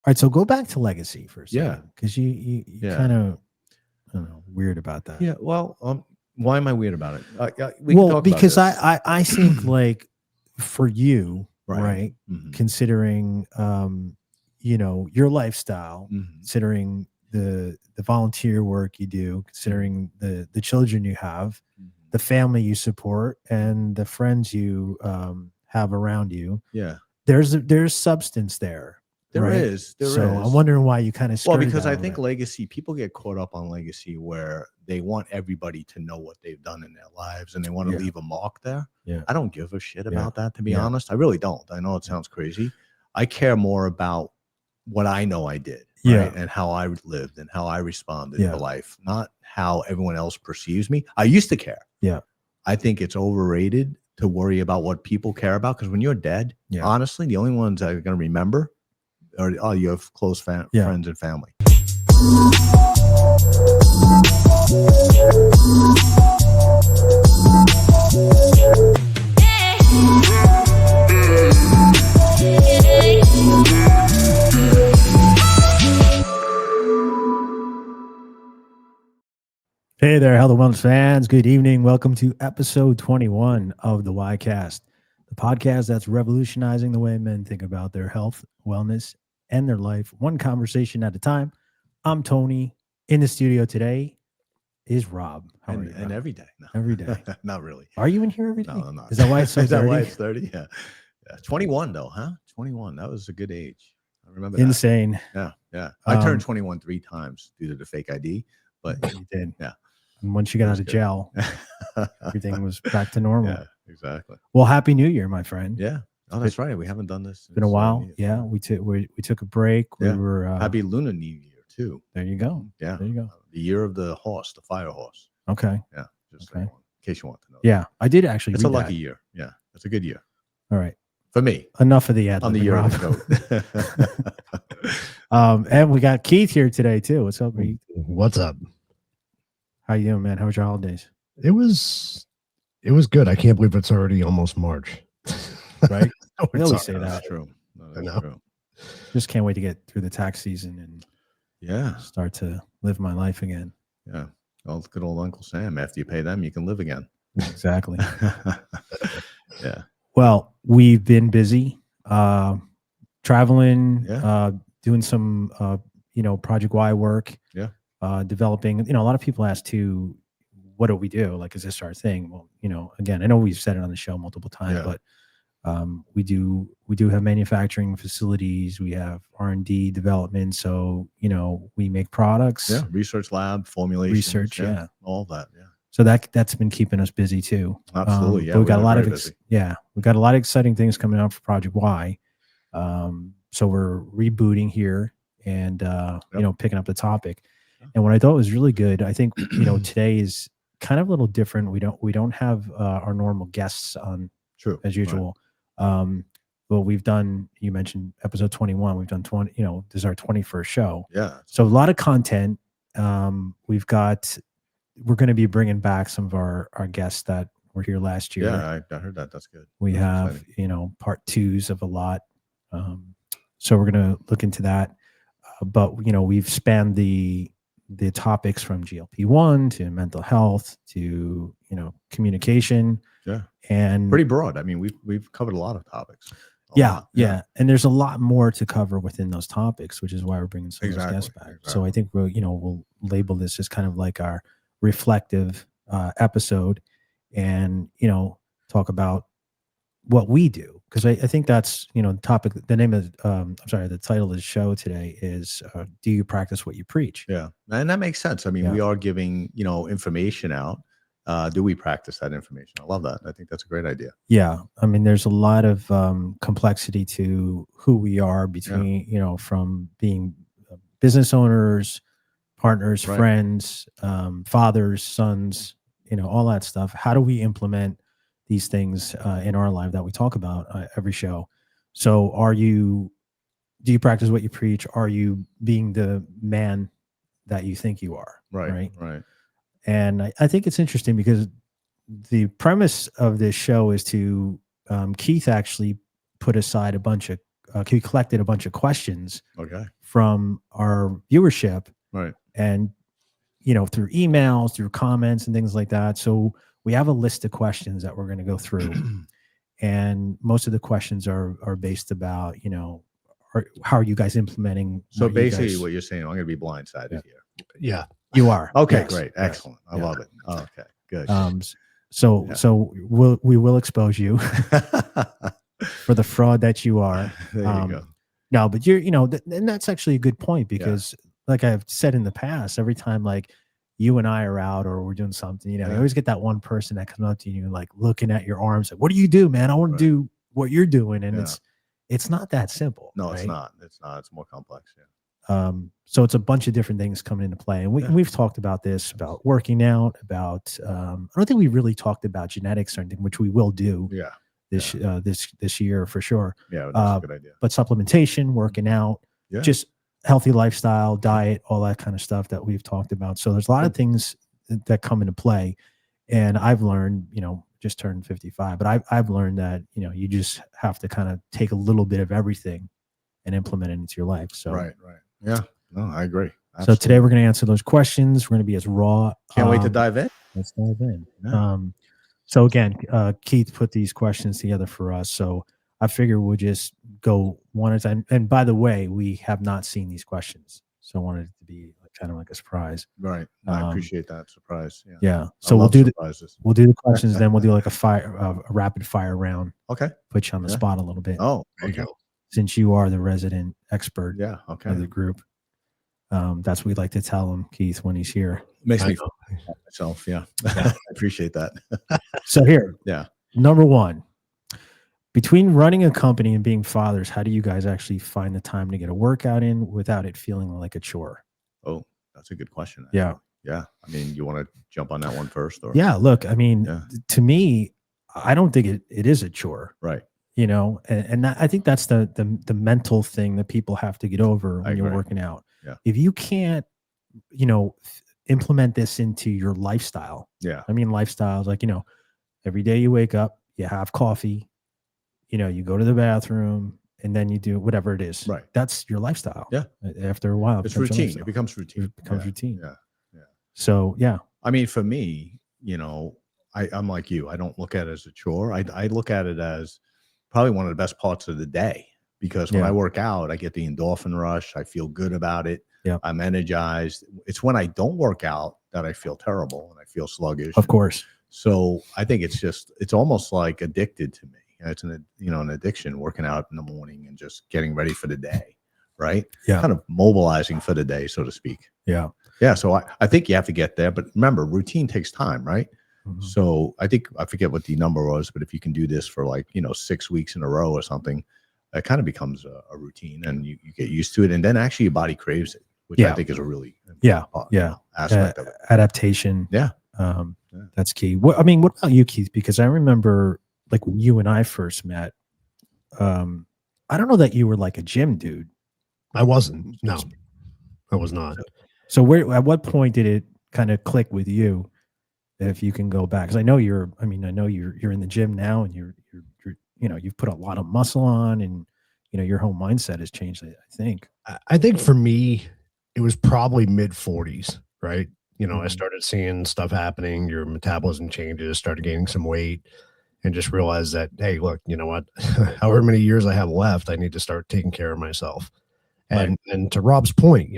right, so go back to legacy for a Yeah. second, because you Yeah. kind of, I don't know, weird about that. Yeah. Well, why am I weird about it? We can talk because about this. I think like for you, Right. right, Mhm. considering your lifestyle, Mhm. considering the volunteer work you do, considering the children you have, the family you support, and the friends you have around you. Yeah. There's substance there. There Right. is. There So is. I'm wondering why you kind of Well, skirted because that a I little think bit. legacy, people get caught up on legacy where they want everybody to know what they've done in their lives and they want to Yeah. leave a mark there. Yeah. I don't give a shit Yeah. about that, to be Yeah. honest. I really don't. I know it sounds crazy. I care more about what I know I did, Yeah. right? And how I lived and how I responded Yeah. to life, not how everyone else perceives me. I used to care. Yeah. I think it's overrated to worry about what people care about, because when you're dead, Yeah. honestly, the only ones that are going to remember are your close friends and family. Hey there, Health and Wellness fans. Good evening. Welcome to episode 21 of the YCast, the podcast that's revolutionizing the way men think about their health, wellness, and their life, one conversation at a time. I'm Tony. In the studio today is Rob. How are you, And Rob? every day. No. Every day. Not really. Are you in here every day? No, I'm not. Is that why it's so Is that dirty? why it's 30? Yeah. 21 though, huh? 21. That was a good age. I remember Insane. that. Yeah. I turned 21 3 times due to the fake ID, but you did. Yeah. And once you got out of jail, everything was back to normal. Yeah, exactly. Well, Happy New Year, my friend. Yeah. Oh, that's right. We haven't done this. It's been a while. Yeah. We took a break. Yeah. We were Happy Lunar New Year too. There you go. Yeah. There you go. The year of the horse, the fire horse. Okay. Yeah. Just okay. in case you want to know. Yeah. I did actually It's read a lucky that. year. Yeah. It's a good year. All right. For me. Enough of the ad. On the year of the goat. And we got Keith here today too. What's up, Keith? What's up? How you doing, man? How was your holidays? It was good. I can't believe it's already almost March. Right? I always say that. That's true. That's true. Just can't wait to get through the tax season and start to live my life again. Yeah. Well, good old Uncle Sam. After you pay them, you can live again. Exactly. Yeah. Well, we've been busy traveling, doing some Project Y work. Yeah. Developing, a lot of people ask too, what do we do? Like, is this our thing? Well, again, I know we've said it on the show multiple times, but we do have manufacturing facilities. We have R&D development. So, we make products. Yeah. Research lab, formulation. Research. Yeah. All that. Yeah. So that's been keeping us busy too. Absolutely. Yeah. But we got a lot of we've got a lot of exciting things coming up for Project Y. So we're rebooting here and picking up the topic. And what I thought was really good, I think today is kind of a little different. We don't have our normal guests on as usual. Right. Well, we've done, you mentioned episode 21. We've done 20. This is our 21st show. Yeah. So a lot of content. We're going to be bringing back some of our guests that were here last year. Yeah, I heard that. That's good. We have, part twos of a lot. So we're going to look into that. But, we've spanned the topics from GLP-1 to mental health to, communication. Yeah. And pretty broad. I mean, we've covered a lot of topics. Yeah. And there's a lot more to cover within those topics, which is why we're bringing some of those guests back. Exactly. So I think we'll label this as kind of like our reflective episode and, talk about what we do. Because I think that's, the topic, the name of, the title of the show today is, do you practice what you preach? Yeah. And that makes sense. I mean, we are giving, information out. Do we practice that information? I love that. I think that's a great idea. Yeah. I mean, there's a lot of complexity to who we are between, from being business owners, partners, friends, fathers, sons, all that stuff. How do we implement these things in our life that we talk about every show? So do you practice what you preach? Are you being the man that you think you are? Right. And I think it's interesting because the premise of this show is to Keith actually put aside a bunch of we collected a bunch of questions Okay. from our viewership, Right. and through emails, through comments, and things like that. So we have a list of questions that we're going to go through, and most of the questions are based about how are you guys implementing? So basically, what you're saying, I'm going to be blindsided here. Yeah. You are. Okay, Yes. great, excellent. I love it. Okay, good. So we will expose you for the fraud that you are. There you go. No, but and that's actually a good point, because like I've said in the past, every time like you and I are out or we're doing something, you always get that one person that comes up to you like looking at your arms, like, what do you do, man? I want to do what you're doing. And it's not that simple. No, right? it's not. It's more complex. So it's a bunch of different things coming into play. And we've talked about this, about working out, about I don't think we really talked about genetics or anything, which we will do this year for sure. Yeah, that's a good idea. But supplementation, working out, just healthy lifestyle, diet, all that kind of stuff that we've talked about. So there's a lot of things that come into play. And I've learned, just turned 55, but I've learned that, you just have to kind of take a little bit of everything and implement it into your life. So right. Yeah, no, I agree. Absolutely. So today we're going to answer those questions. We're going to be as raw. Can't wait to dive in. Let's dive in. Yeah. So again, Keith put these questions together for us. So I figure we'll just go one at a time. And by the way, we have not seen these questions, so I wanted it to be kind of like a surprise. Right. I appreciate that surprise. Yeah. So we'll do the questions, then we'll do like a rapid fire round. Okay. Put you on the spot a little bit. Oh, there you go. Since you are the resident expert of the group. That's what we like to tell him, Keith, when he's here. Makes me feel myself. Yeah. I appreciate that. So here, number one, between running a company and being fathers, how do you guys actually find the time to get a workout in without it feeling like a chore? Oh, that's a good question. Yeah. Yeah. I mean, you want to jump on that one first? Or? Yeah. Look, I mean, to me, I don't think it is a chore. Right. And I think that's the mental thing that people have to get over when you're working out. Yeah. If you can't, implement this into your lifestyle. Yeah. I mean, lifestyles like, every day you wake up, you have coffee, you go to the bathroom, and then you do whatever it is. Right. That's your lifestyle. Yeah. After a while, it's routine. It becomes routine. It becomes routine. Yeah. Yeah. So, yeah. I mean, for me, I'm like you. I don't look at it as a chore. I look at it as probably one of the best parts of the day, because when I work out, I get the endorphin rush. I feel good about it. Yeah. I'm energized. It's when I don't work out that I feel terrible and I feel sluggish. Of course. So I think it's almost like addicted to me. It's an addiction, working out in the morning and just getting ready for the day. Right. Yeah. Kind of mobilizing for the day, so to speak. Yeah. Yeah. So I think you have to get there, but remember, routine takes time. Right. Mm-hmm. So I forget what the number was, but if you can do this for 6 weeks in a row or something, it kind of becomes a routine, and you get used to it. And then actually your body craves it, which I think is a really aspect of it. Adaptation. Yeah. That's key. What about you, Keith? Because I remember like when you and I first met, I don't know that you were like a gym dude. I wasn't. No, I was not. So at what point did it kind of click with you? If you can go back, because I know you're in the gym now, and you've put a lot of muscle on, and your whole mindset has changed. I think. I think for me, it was probably mid 40s, right? I started seeing stuff happening. Your metabolism changes, started gaining some weight, and just realized that, hey, look, you know what? However many years I have left, I need to start taking care of myself. And to Rob's point,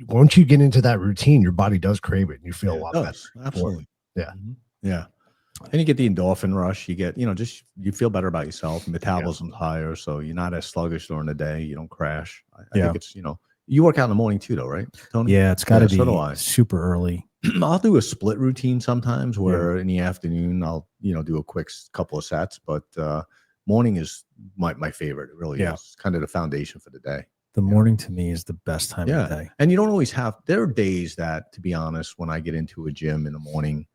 once you get into that routine, your body does crave it, and you feel a lot better. Absolutely. Yeah. Yeah. And you get the endorphin rush. You get, you feel better about yourself. Metabolism's higher, so you're not as sluggish during the day. You don't crash. I think it's, you work out in the morning too, though, right, Tony? Yeah, it's got to be super early. I'll do a split routine sometimes, where in the afternoon I'll, do a quick couple of sets, but morning is my favorite. It really is. It's kind of the foundation for the day. The morning to me is the best time of the day. And you don't always there are days that, to be honest, when I get into a gym in the morning,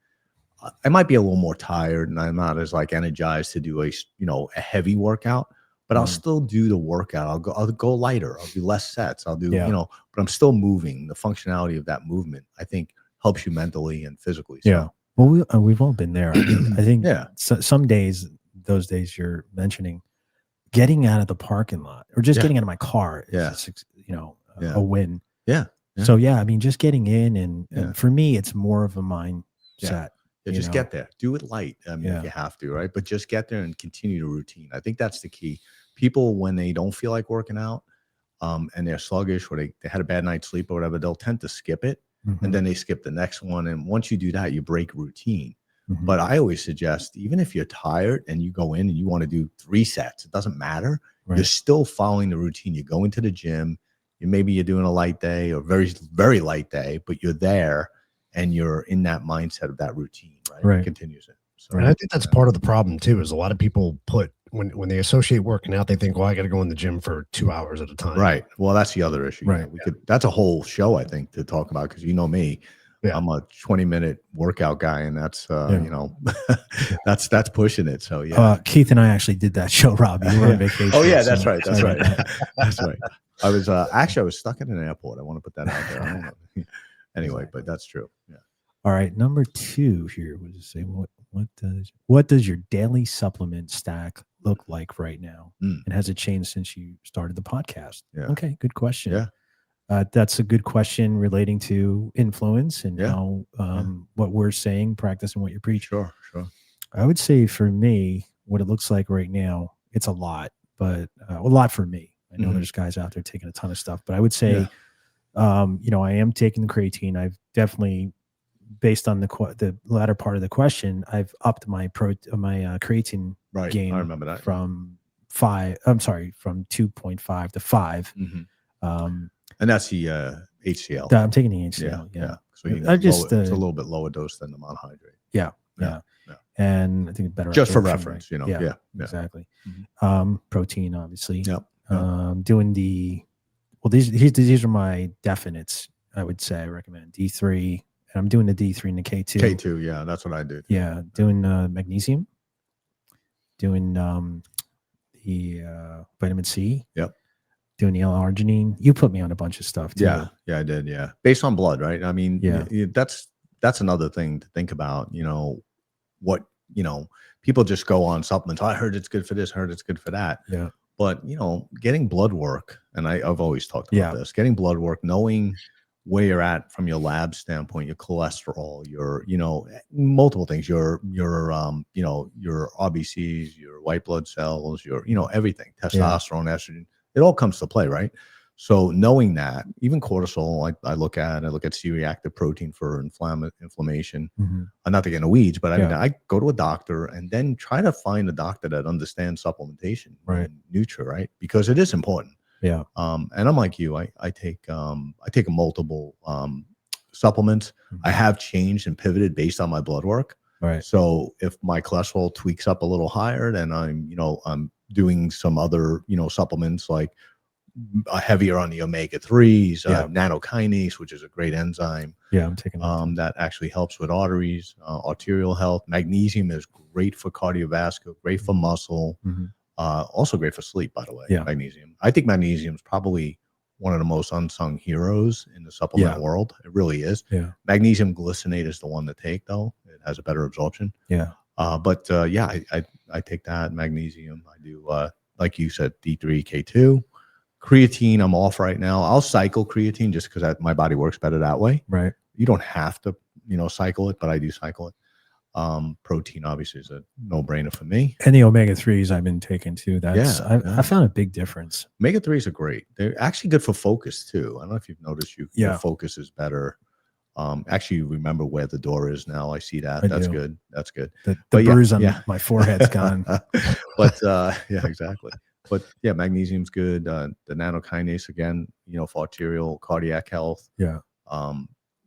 I might be a little more tired and I'm not as energized to do a heavy workout, but I'll still do the workout. I'll go lighter. I'll do less sets. I'll do, but I'm still moving. The functionality of that movement, I think, helps you mentally and physically. So. Yeah. Well, we've all been there. I think so, some days, those days you're mentioning, getting out of the parking lot or just Yeah. getting out of my car is Yeah. just, you know, Yeah. a win. Yeah. Yeah. So yeah, I mean, just getting in Yeah. and for me, it's more of a mindset. Yeah, you just know? get there. Do it light. I mean, if Yeah. you have to, right? But just get there and continue the routine. I think that's the key. People, when they don't feel like working out, and they're sluggish or they had a bad night's sleep or whatever, they'll tend to skip it. Mhm. And then they skip the next one. And once you do that, you break routine. Mhm. But I always suggest, even if you're tired and you go in and you want to do 3 sets, it doesn't matter. Right. You're still following the routine. You go into the gym, maybe you're doing a light day or very, very light day, but you're there and you're in that mindset of that routine, right? Right. It continues it. So, And I think that's part of the problem too, is a lot of people put when they associate working out, they think, well, I got to go in the gym for 2 hours at a time. right. Well, that's the other issue. Right. We could, that's a whole show, I think, to talk about, because you know me. Yeah. I'm a 20-minute workout guy, and that's Yeah. you know, that's pushing it. So yeah. Keith and I actually did that show, Rob. You were on vacation. Oh yeah, so that's right. That's sorry right. about that. That's right. I was actually I was stuck at an airport. I want to put that out there. I don't know. Anyway, Exactly. but that's true. Yeah. All right, number 2 here was to say what does your daily supplement stack look like right now, Mm. and has it changed since you started the podcast? Yeah. Okay, good question. Yeah. That's a good question relating to influence and Yeah. how what we're saying, practice, and what you preach. Sure. I would say for me, what it looks like right now, it's a lot, but a lot for me. I know Mhm. there's guys out there taking a ton of stuff, but I would say, Yeah. you know, I am taking the creatine. I've definitely, based on the latter part of the question, I've upped my creatine Right. game I remember that. from 2.5 to 5. Mhm. And that's the HCl. I'm taking the HCL. Yeah. So you I just, it's a little bit lower dose than the monohydrate. Yeah. And I think it's better. Just for absorption, reference, right? you know. Yeah. Yeah. Exactly. Mhm. Protein, obviously. Yep. Doing these are my definites. I would say I recommend D3, and I'm doing the D3 and the K2. K2, yeah, that's what I did. Yeah, doing magnesium, doing the vitamin C. Yep. Doing the L-arginine. You put me on a bunch of stuff too. Yeah, I did. Yeah, based on blood, right? I mean, Yeah. That's another thing to think about. You know, what people just go on supplements. I heard it's good for this. I heard it's good for that. Yeah. But getting blood work, and I've always talked about this. Getting blood work, knowing where you're at from your lab standpoint, your cholesterol, your multiple things, your RBCs, your white blood cells, your everything, testosterone, estrogen, it all comes to play, right? So knowing that, even cortisol, I look at C-reactive protein for inflammation. Mm-hmm. Not to get in the weeds, but I mean, I go to a doctor and then try to find a doctor that understands supplementation, right, and Nutra, right? Because it is important. Yeah. And I'm like you, I take multiple supplements. Mm-hmm. I have changed and pivoted based on my blood work. Right. So if my cholesterol tweaks up a little higher, then I'm doing some other supplements like heavier on the omega-3s, nanokinase, which is a great enzyme. Yeah, I'm taking that actually helps with arteries, arterial health. Magnesium is great for cardiovascular, great for muscle, also great for sleep, by the way. Yeah. Magnesium. I think magnesium is probably one of the most unsung heroes in the supplement world. It really is. Yeah. Magnesium glycinate is the one to take, though. It has a better absorption. Yeah. But I take that magnesium. I do, like you said, D3, K2. Creatine, I'm off right now. I'll cycle creatine just because my body works better that way. Right. You don't have to, cycle it, but I do cycle it. Protein obviously is a no-brainer for me. And the omega-3s I've been taking too. I found a big difference. Omega-3s are great. They're actually good for focus too. I don't know if you've noticed your focus is better. Actually, you remember where the door is now. I see that. That's good. That's good. The bruise on my forehead's gone. But yeah, exactly. But yeah, magnesium's good. The nanokinase again, for arterial cardiac health. Yeah.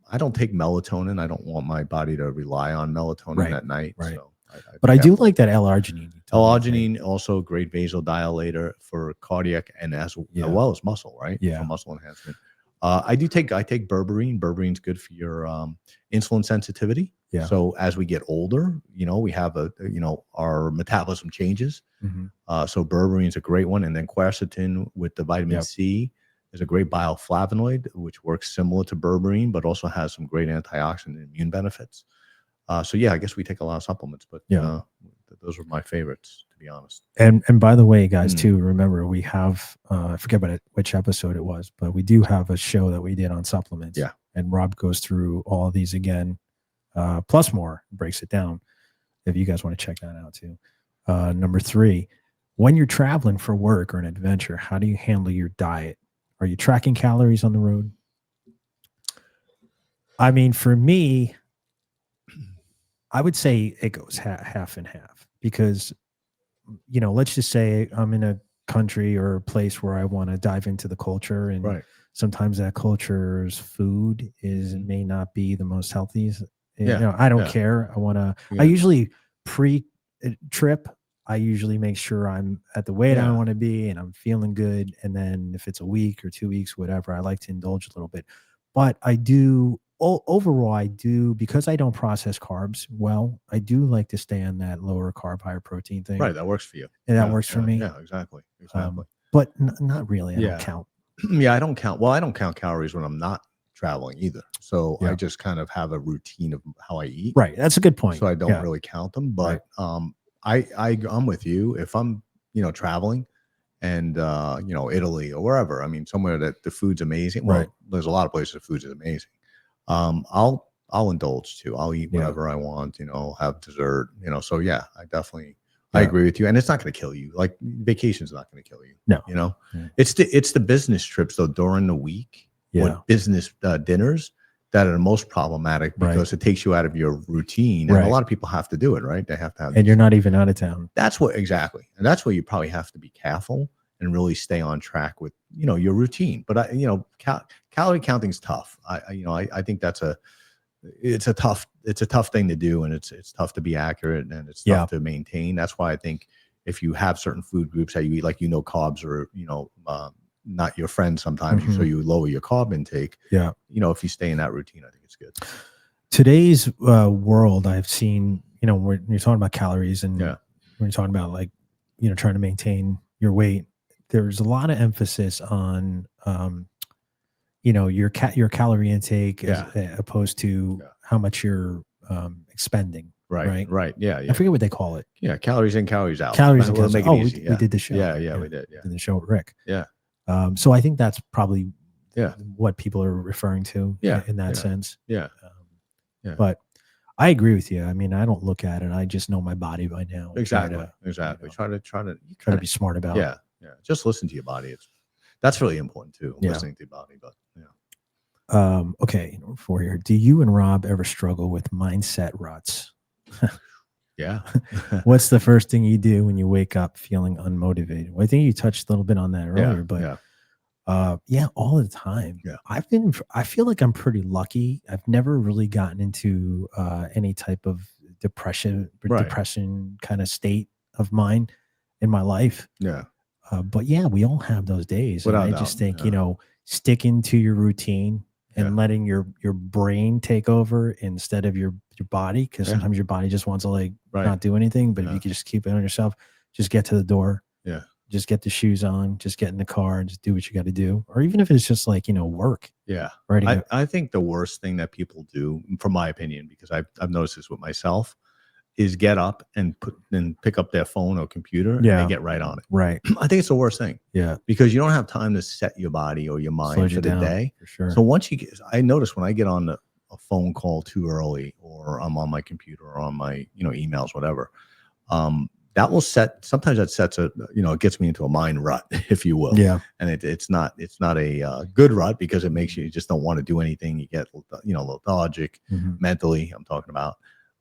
I don't take melatonin. I don't want my body to rely on melatonin at night. Right. So but I do like that L-arginine. L-arginine, also a great vasodilator for cardiac and as well as muscle, right? Yeah. For muscle enhancement. I take berberine. Berberine's good for your insulin sensitivity. Yeah. So as we get older, we have our metabolism changes. So berberine's a great one. And then quercetin with the vitamin C is a great bioflavonoid, which works similar to berberine, but also has some great antioxidant and immune benefits. So yeah, I guess we take a lot of supplements, but those are my favorites. to be honest. And by the way, guys, too, remember we have I forget which episode it was, but we do have a show that we did on supplements. Yeah. And Rob goes through all of these again, plus more, breaks it down. If you guys want to check that out too. Number 3, when you're traveling for work or an adventure, how do you handle your diet? Are you tracking calories on the road? I mean, for me, I would say it goes half and half because, you know, let's just say I'm in a country or a place where I want to dive into the culture, and sometimes that culture's food may not be the most healthy. You know, I don't care. I want to. I usually pre-trip. I usually make sure I'm at the weight I want to be and I'm feeling good. And then if it's a week or 2 weeks, whatever, I like to indulge a little bit. But I do. Overall, I do, because I don't process carbs well, I do like to stay on that lower carb, higher protein thing. Right. That works for you. And that works for me. Yeah, exactly. But not really. I don't count. Yeah, I don't count. Well, I don't count calories when I'm not traveling either. So I just kind of have a routine of how I eat. Right. That's a good point. So I don't really count them. But I'm with you. If I'm, you know, traveling and, you know, Italy or wherever, I mean, somewhere that the food's amazing. Well, there's a lot of places the food's amazing. I'll indulge too. I'll eat whatever I want, you know, have dessert, you know. So yeah, I agree with you. And it's not going to kill you. Like vacation's not going to kill you. No, you know, it's the business trips though during the week, business dinners that are the most problematic because it takes you out of your routine. And a lot of people have to do it, right? They have to have, and you're not even out of town. That's exactly. And that's where you probably have to be careful and really stay on track with, you know, your routine. But you know, calorie counting is tough. I think it's a tough thing to do, and it's tough to be accurate, and it's tough to maintain. That's why I think if you have certain food groups that you eat, like, you know, carbs are, you know, not your friend sometimes, so you lower your carb intake. Yeah. You know, if you stay in that routine, I think it's good. Today's world, I've seen, you know, when you're talking about calories and when you're talking about, like, you know, trying to maintain your weight, there's a lot of emphasis on, you know, your calorie intake as opposed to how much you're expending. Right. Yeah. I forget what they call it. Yeah. Calories in, calories out. Calories in, we'll calories out. We did the show. Yeah, we did. Yeah. Did the show with Rick. Yeah. So I think that's probably what people are referring to in that sense. Yeah. But I agree with you. I mean, I don't look at it. I just know my body by now. Exactly. Try to be smart about it. Yeah. Just listen to your body. That's really important too. Listening to your body. But okay. Number 4 here. Do you and Rob ever struggle with mindset ruts? Yeah. What's the first thing you do when you wake up feeling unmotivated? Well, I think you touched a little bit on that earlier, but all the time. Yeah. I feel like I'm pretty lucky. I've never really gotten into any type of depression kind of state of mind in my life. Yeah. But yeah, we all have those days. And I just think, you know, sticking to your routine and letting your brain take over instead of your body, because sometimes your body just wants to, like, not do anything. But if you can just keep it on yourself, just get to the door. Yeah. Just get the shoes on, just get in the car and just do what you got to do. Or even if it's just, like, you know, work. Yeah. Right. I think the worst thing that people do, from my opinion, because I've noticed this with myself, is get up and pick up their phone or computer and they get right on it. Right. I think it's the worst thing. Yeah. Because you don't have time to set your body or your mind for the day. For sure. So once I notice when I get on a phone call too early, or I'm on my computer or on my, you know, emails, whatever, that will sometimes that sets it gets me into a mind rut, if you will. Yeah. And it's not a good rut, because it makes you just don't want to do anything. You get, you know, lethargic mentally, I'm talking about.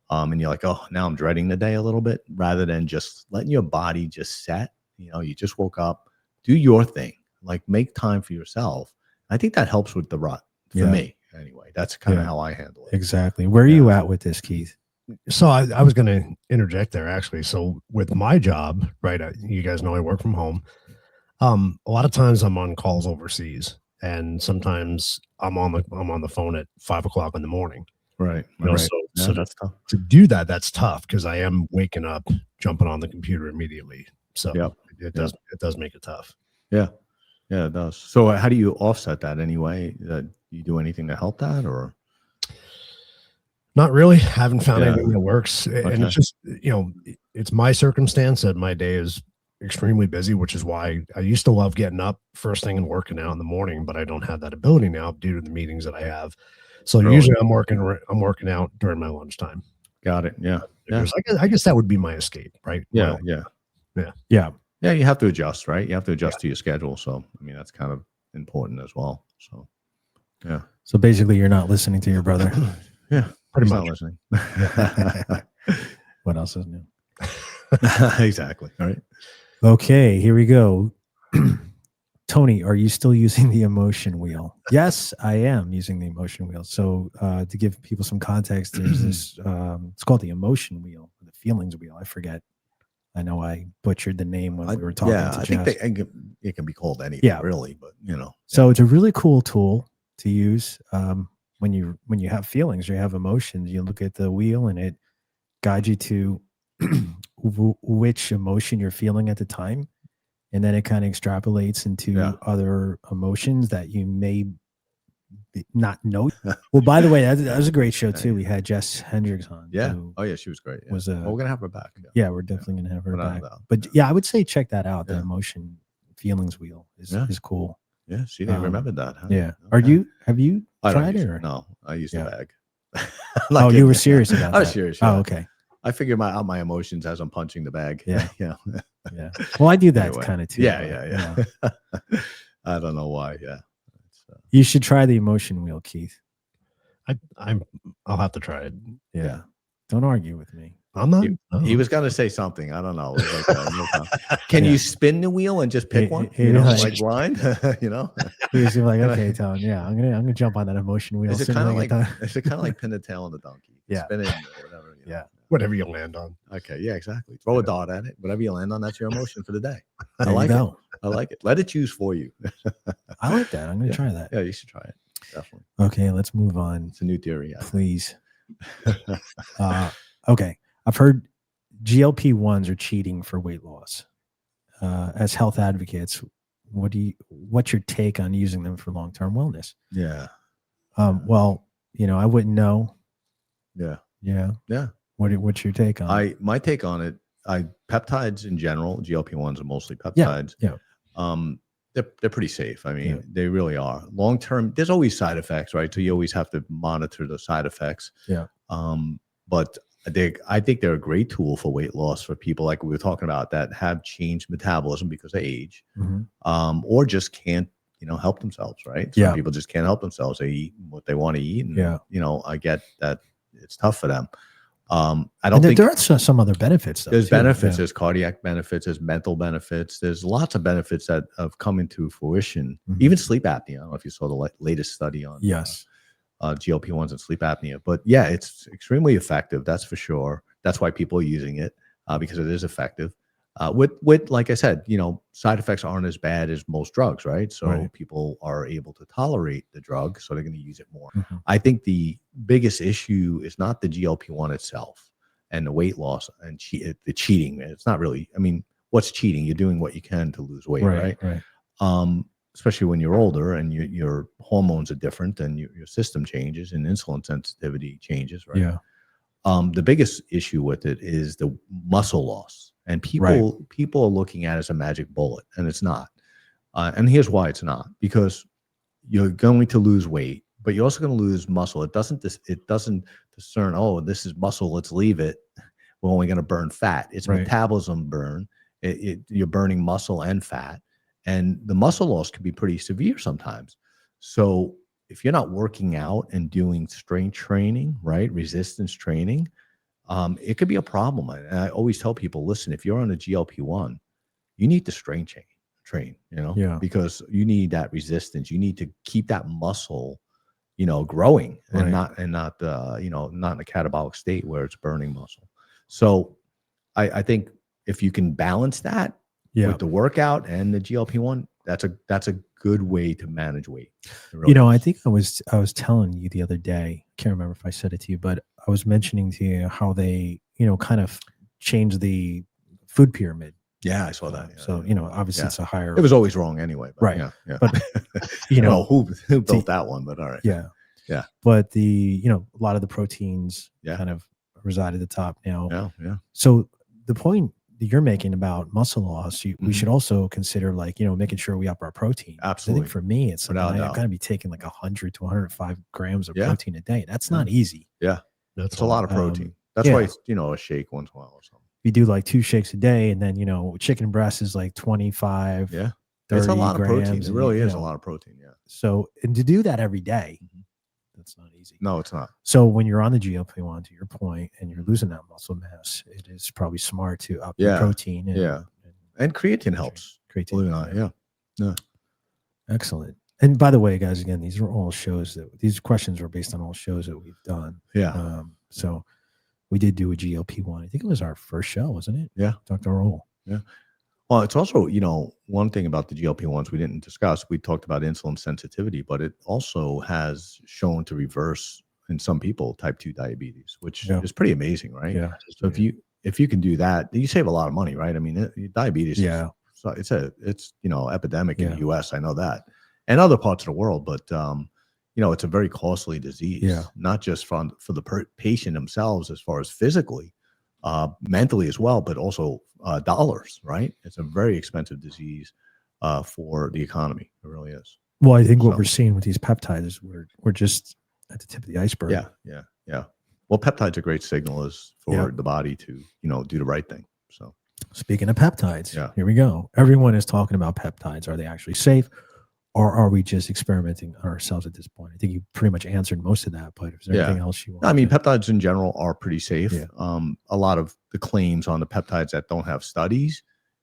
And you're like, oh, now I'm dreading the day a little bit, rather than just letting your body just set. You know, you just woke up, do your thing, like, make time for yourself. I think that helps with the rut for me. Anyway, that's kind of how I handle it. Exactly. Where are you at with this, Keith? So I was going to interject there, actually. So with my job, right, you guys know I work from home. A lot of times I'm on calls overseas, and sometimes I'm on the phone at 5 o'clock in the morning. Right. You know, right. So that's tough. To do that's tough, because I am waking up, jumping on the computer immediately. So it does make it tough. Yeah. Yeah, it does. So how do you offset that anyway? Do you do anything to help that, or? Not really. Haven't found Yeah. anything that works. And Okay. it's just, it's my circumstance that my day is extremely busy, which is why I used to love getting up first thing and working out in the morning, but I don't have that ability now due to the meetings that I have. So Really? usually I'm working out during my lunchtime. Got it. Yeah. Because I guess that would be my escape, right? Yeah. Well, Yeah. You have to adjust, right? You have to adjust to your schedule. So, I mean, that's kind of important as well. So, yeah. So basically, you're not listening to your brother. Yeah. Pretty He's much. not listening. What else is new? Exactly. All right. Okay, here we go. Tony, are you still using the emotion wheel? Yes, I am using the emotion wheel. So to give people some context, there's this, it's called the emotion wheel, the feelings wheel. I forget. I know I butchered the name when we were talking to I Jess. think it can be called anything, really, but So it's a really cool tool to use when you have feelings or you have emotions. You look at the wheel and it guides you to which emotion you're feeling at the time, and then it kind of extrapolates into other emotions that you may not know. Well, by the way, that was a great show too. We had Jess Hendricks on. Yeah. Oh yeah, she was great. Yeah. Was we're gonna have her back. Yeah, we're definitely gonna have her Without back. doubt. But yeah, I would say check that out. The emotion feelings wheel is cool. Yeah, she didn't remember that. Huh? Yeah. Okay. Have you tried it? No, I used a bag. Oh, you were serious about that? I was serious. Oh, okay. I figure out my emotions as I'm punching the bag. Yeah. Yeah. Yeah. Well, I do that Anyway. kind of too. Yeah. I don't know why. Yeah. You should try the emotion wheel, Keith. I'll have to try it. Yeah. Don't argue with me. I'm not. He was gonna say something. I don't know. It was like, can you spin the wheel and just pick one? Like blind. He was like, okay, Tone. Yeah, I'm gonna jump on that emotion wheel. Is it kind of like pin the tail on the donkey? Yeah. Spin it or whatever. Yeah. Whatever you land on. Okay. Yeah. Exactly. Throw a dart at it. Whatever you land on, that's your emotion for the day. I like it. I like it. Let it choose for you. I like that. I'm gonna try that. Yeah, you should try it. Definitely. Okay, let's move on. It's a new theory. Please. Okay. I've heard GLP-1s are cheating for weight loss. As health advocates, what's your take on using them for long-term wellness? Yeah. Well, I wouldn't know. Yeah. Yeah. Yeah. What's your take on it? My take on it, peptides in general, GLP-1s are mostly peptides. Yeah. They're pretty safe. I mean, they really are. Long term, there's always side effects, right? So you always have to monitor the side effects. Yeah. But I think they're a great tool for weight loss for people like we were talking about that have changed metabolism because of age, or just can't, help themselves, right? Some people just can't help themselves. They eat what they want to eat. And, I get that it's tough for them. I don't think there are some other benefits. Though, there's benefits. There's cardiac benefits. There's mental benefits. There's lots of benefits that have come into fruition. Even sleep apnea. I don't know if you saw the latest study on GLP-1s and sleep apnea. But yeah, it's extremely effective. That's for sure. That's why people are using it because it is effective. With like I said, side effects aren't as bad as most drugs, right? So people are able to tolerate the drug, so they're going to use it more. I think the biggest issue is not the GLP-1 itself and the weight loss and the cheating. It's not really. I mean, what's cheating? You're doing what you can to lose weight, right? Especially when you're older and your hormones are different and your system changes and insulin sensitivity changes, right? Yeah. The biggest issue with it is the muscle loss. And people are looking at it as a magic bullet, and it's not. And here's why it's not: because you're going to lose weight, but you're also going to lose muscle. It doesn't discern. Oh, this is muscle. Let's leave it. We're only going to burn fat. It's metabolism burn. You're burning muscle and fat, and the muscle loss can be pretty severe sometimes. So if you're not working out and doing strength training, right, resistance training. It could be a problem. And I always tell people, listen, if you're on a GLP-1, you need to strength train, because you need that resistance. You need to keep that muscle, growing and not in a catabolic state where it's burning muscle. So I think if you can balance that with the workout and the GLP-1, that's a good way to manage weight. Really I think I was telling you the other day, I can't remember if I said it to you, but I was mentioning to you how they, kind of changed the food pyramid. Yeah, I saw that. Yeah, so, obviously it's a higher. It was always wrong anyway. But right. Yeah. But, who built that one, but all right. Yeah. Yeah. But a lot of the proteins Yeah. kind of reside at the top now. Yeah. Yeah. So the point that you're making about muscle loss, we Mhm. should also consider making sure we up our protein. I Absolutely. think for me, it's something Without a I've doubt. got to be taking like 100 to 105 grams of Yeah. protein a day. That's Yeah. not easy. Yeah. That's It's a lot of protein. That's yeah. why it's, a shake once in a while or something. You do like 2 shakes a day, and then chicken breast is like 25. Yeah. 30 It's a lot of protein. grams, It and really is a lot of protein. Yeah. So, and to do that every day, that's not easy. No, it's not. So when you're on the GLP-1, to your point, and you're losing that muscle mass, it is probably smart to up your protein. And creatine helps. Creatine. Believe it or not. Yeah. Yeah. Excellent. And by the way, guys, again, these questions are based on all shows that we've done. Yeah. So we did do a GLP-1. I think it was our first show, wasn't it? Yeah. Dr. Roll. Yeah. Well, it's also, one thing about the GLP-1s we didn't discuss. We talked about insulin sensitivity, but it also has shown to reverse in some people type 2 diabetes, which is pretty amazing, right? Yeah. So if you can do that, you save a lot of money, right? I mean, diabetes, it's epidemic in the US. I know that, and other parts of the world, but it's a very costly disease, not just for the patient themselves as far as physically, mentally as well, but also dollars, right? It's a very expensive disease for the economy. It really is. Well, I think what we're seeing with these peptides is we're just at the tip of the iceberg. Yeah. Well, peptide's a great signal for the body to, do the right thing. So speaking of peptides, here we go. Everyone is talking about peptides. Are they actually safe? Or are we just experimenting on ourselves at this point? I think you pretty much answered most of that, but is there anything else you want? I mean, peptides in general are pretty safe. Yeah. A lot of the claims on the peptides that don't have studies,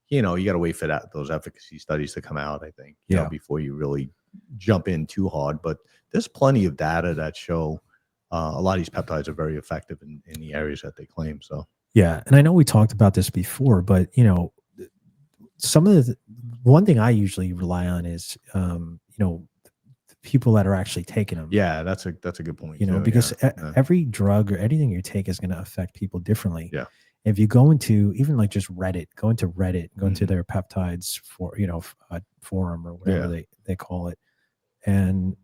you got to wait for those efficacy studies to come out, I think, before you really jump in too hard. But there's plenty of data that show a lot of these peptides are very effective in the areas that they claim. So, yeah. And I know we talked about this before, but, some of the one thing I usually rely on is, people that are actually taking them. Yeah, that's a good point. Because every drug or anything you take is going to affect people differently. Yeah. If you go into even like just Reddit, go into their peptides forum or whatever they call it, and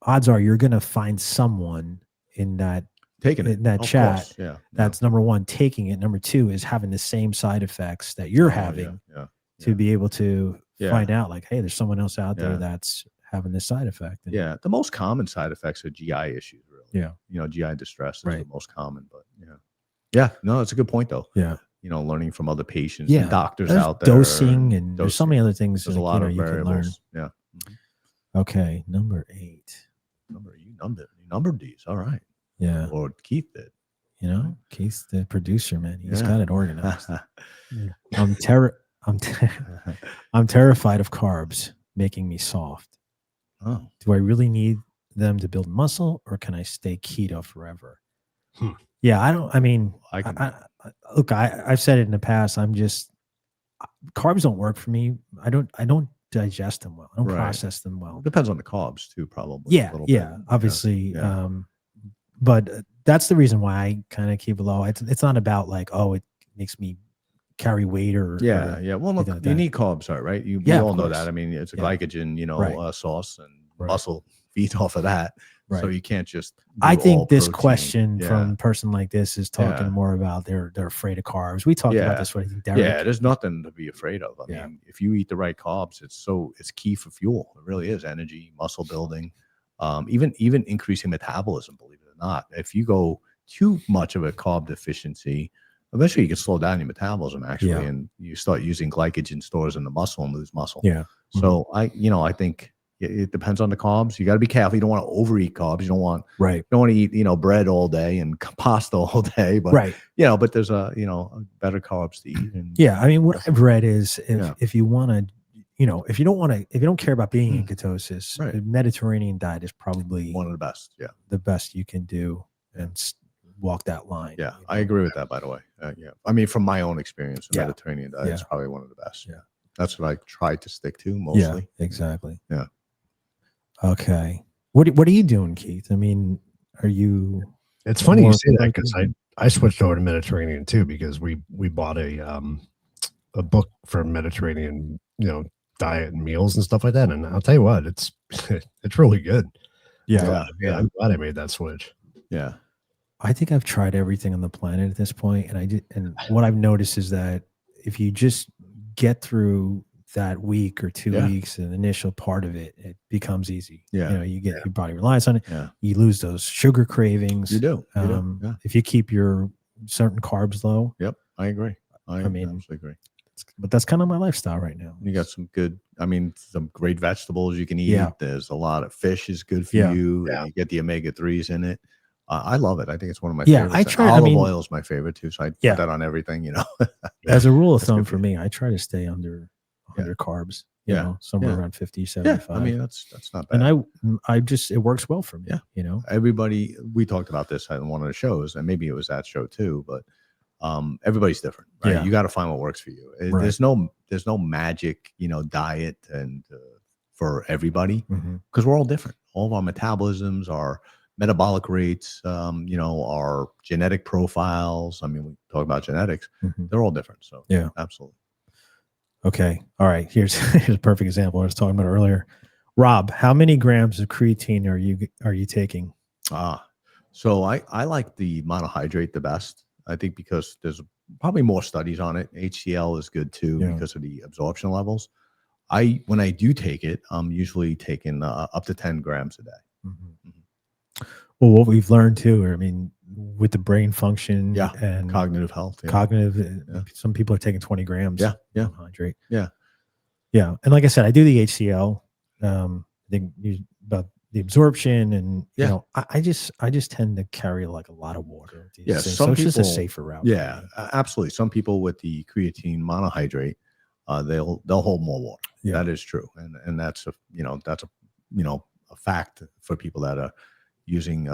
odds are you're going to find someone in that chat that's number one taking it, number two is having the same side effects that you're having to be able to find out like, hey, there's someone else out there that's having this side effect. And the most common side effects are GI issues, really. GI distress is the most common, but no, it's a good point though. Learning from other patients and doctors out there, dosing, and there's so many other things. There's a lot of variables. Yeah. Okay, number 8. You numbered these. All right. Yeah. Or Keith did. Keith's the producer, man. He's got it organized. I'm terrified of carbs making me soft. Oh. Do I really need them to build muscle, or can I stay keto forever? Yeah, look, I've said it in the past. Carbs don't work for me. I don't digest them well. I don't process them well. Depends on the carbs too, probably. Yeah, obviously. But that's the reason why I kind of keep it low. It's not about like, oh, it makes me carry weight or Well, look, you need carbs, right? We all know that. I mean, it's a glycogen, source, and muscle feeds off of that. Right. So you can't just. I think this question from a person like this is talking more about they're afraid of carbs. We talked about this with Derek. Yeah, there's nothing to be afraid of. I mean, if you eat the right carbs, it's key for fuel. It really is energy, muscle building, even increasing metabolism. Believe it or not, if you go too much of a carb deficiency, eventually you can slow down your metabolism and you start using glycogen stores in the muscle and lose muscle. Yeah. So I think. It depends on the carbs. You got to be careful. You don't want to overeat carbs. You don't want to eat bread all day and pasta all day. But but there's better carbs to eat. And, I mean, what I've read is if you want to, if you don't care about being in ketosis, the Mediterranean diet is probably one of the best. Yeah, the best you can do and walk that line. Yeah, I agree with that. By the way, I mean, from my own experience, the Mediterranean diet is probably one of the best. Yeah, that's what I try to stick to mostly. Yeah, exactly. Yeah. Okay. What are you doing, Keith? I mean, are you? It's funny you say that because I switched over to Mediterranean too because we bought a book for Mediterranean, diet and meals and stuff like that. And I'll tell you what, it's really good. Yeah. Yeah. I'm glad I made that switch. Yeah. I think I've tried everything on the planet at this point, and what I've noticed is that if you just get through that week or 2 weeks, the initial part of it, it becomes easy. Yeah. You get your body relies on it. Yeah. You lose those sugar cravings. You do. Yeah. If you keep your certain carbs low. Yep. I agree. I mean, absolutely agree. But that's kind of my lifestyle right now. You got some good, some great vegetables you can eat. Yeah. There's a lot of fish is good for you. Yeah. And you get the omega-3s in it. I love it. I think it's one of my Yeah, favorites. I try. Olive oil is my favorite too. So I put that on everything, As a rule of thumb for me, I try to stay under 100 carbs, somewhere around 50, 75. Yeah. I mean, that's not bad. And I just, it works well for me. Yeah. Everybody, we talked about this on one of the shows, and maybe it was that show too, but everybody's different, right? Yeah. You got to find what works for you. Right. There's no magic, diet and for everybody, Mm-hmm. because we're all different. All of our metabolisms, our metabolic rates, our genetic profiles. I mean, we talk about genetics. Mm-hmm. They're all different. So yeah, absolutely. Okay. All right. Here's a perfect example I was talking about earlier. Rob, how many grams of creatine are you taking? So I like the monohydrate the best. I think because there's probably more studies on it. HCl is good too because of the absorption levels. When I do take it, I'm usually taking up to 10 grams a day. Mm-hmm. Mm-hmm. Well, what we've learned too, I mean, with the brain function and cognitive health, some people are taking 20 grams. Hydrate. Yeah. And like I said, I do the HCl. I think about the absorption, and I just tend to carry like a lot of water. Some people, it's just a safer route. Yeah, absolutely. Some people with the creatine monohydrate, they'll hold more water. Yeah. That is true, and that's a fact for people that are using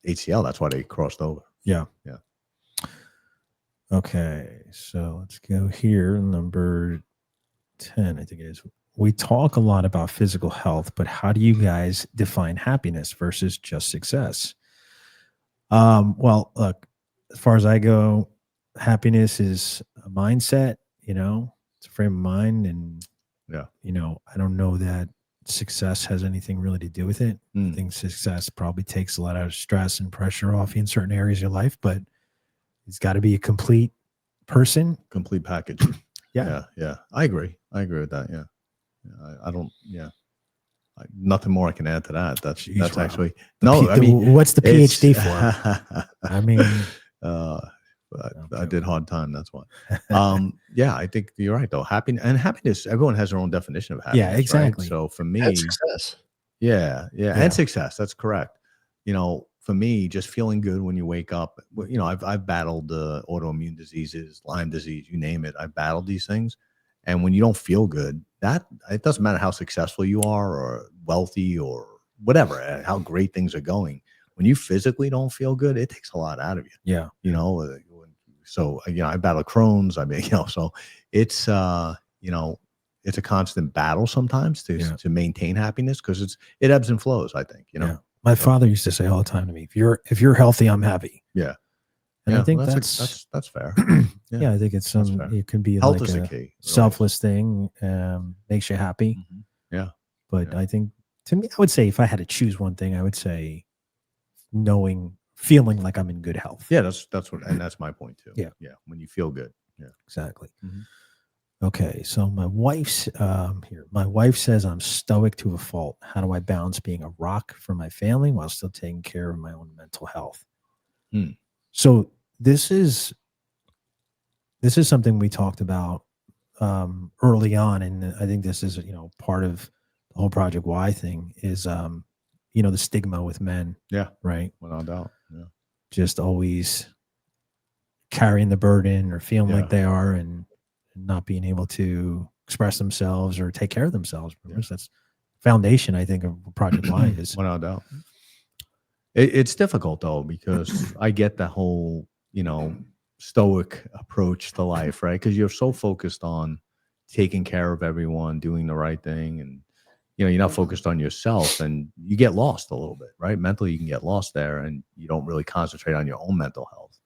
HCl. That's why they crossed over. Yeah. Okay, so let's go here. Number 10, I think it is. We talk a lot about physical health, but how do you guys define happiness versus just success? Well, look, as far as I go, happiness is a mindset, it's a frame of mind. And, I don't know that success has anything really to do with it. I think success probably takes a lot of stress and pressure off you in certain areas of your life, but it's got to be a complete person. Complete package. Yeah. I agree with that. Yeah. I don't. Yeah. Nothing more I can add to that. That's actually no. I mean, what's the PhD for? I mean, I did hard time. That's why. I think you're right though. Happiness. Everyone has their own definition of happiness. Yeah, exactly. Right? So for me, and success. Yeah, and success. That's correct. For me, just feeling good when you wake up. I've battled autoimmune diseases, Lyme disease, you name it. I've battled these things. And when you don't feel good, it doesn't matter how successful you are or wealthy or whatever, how great things are going. When you physically don't feel good, it takes a lot out of you. Yeah. So, I battle Crohn's. I mean, so it's, it's a constant battle sometimes to maintain happiness because it ebbs and flows, I think, My father used to say all the time to me, if you're healthy, I'm happy. Yeah. And I think that's fair. I think it's it can be health like is a the key. Selfless thing, makes you happy. Mm-hmm. Yeah. But I think to me, I would say if I had to choose one thing, I would say feeling like I'm in good health. Yeah, that's my point too. Yeah. When you feel good. Yeah. Exactly. Mm-hmm. Okay. So my wife's my wife says I'm stoic to a fault. How do I balance being a rock for my family while still taking care of my own mental health? So this is something we talked about early on, and I think this is part of the whole Project Y thing is the stigma with men. Yeah, right. Without doubt. Yeah, just always carrying the burden or feeling like they are, and not being able to express themselves or take care of themselves. That's foundation, I think, of Project Y is. Without doubt. It's difficult though because I get the whole stoic approach to life, right? Because you're so focused on taking care of everyone, doing the right thing, and you're not focused on yourself, and you get lost a little bit, right? Mentally, you can get lost there, and you don't really concentrate on your own mental health.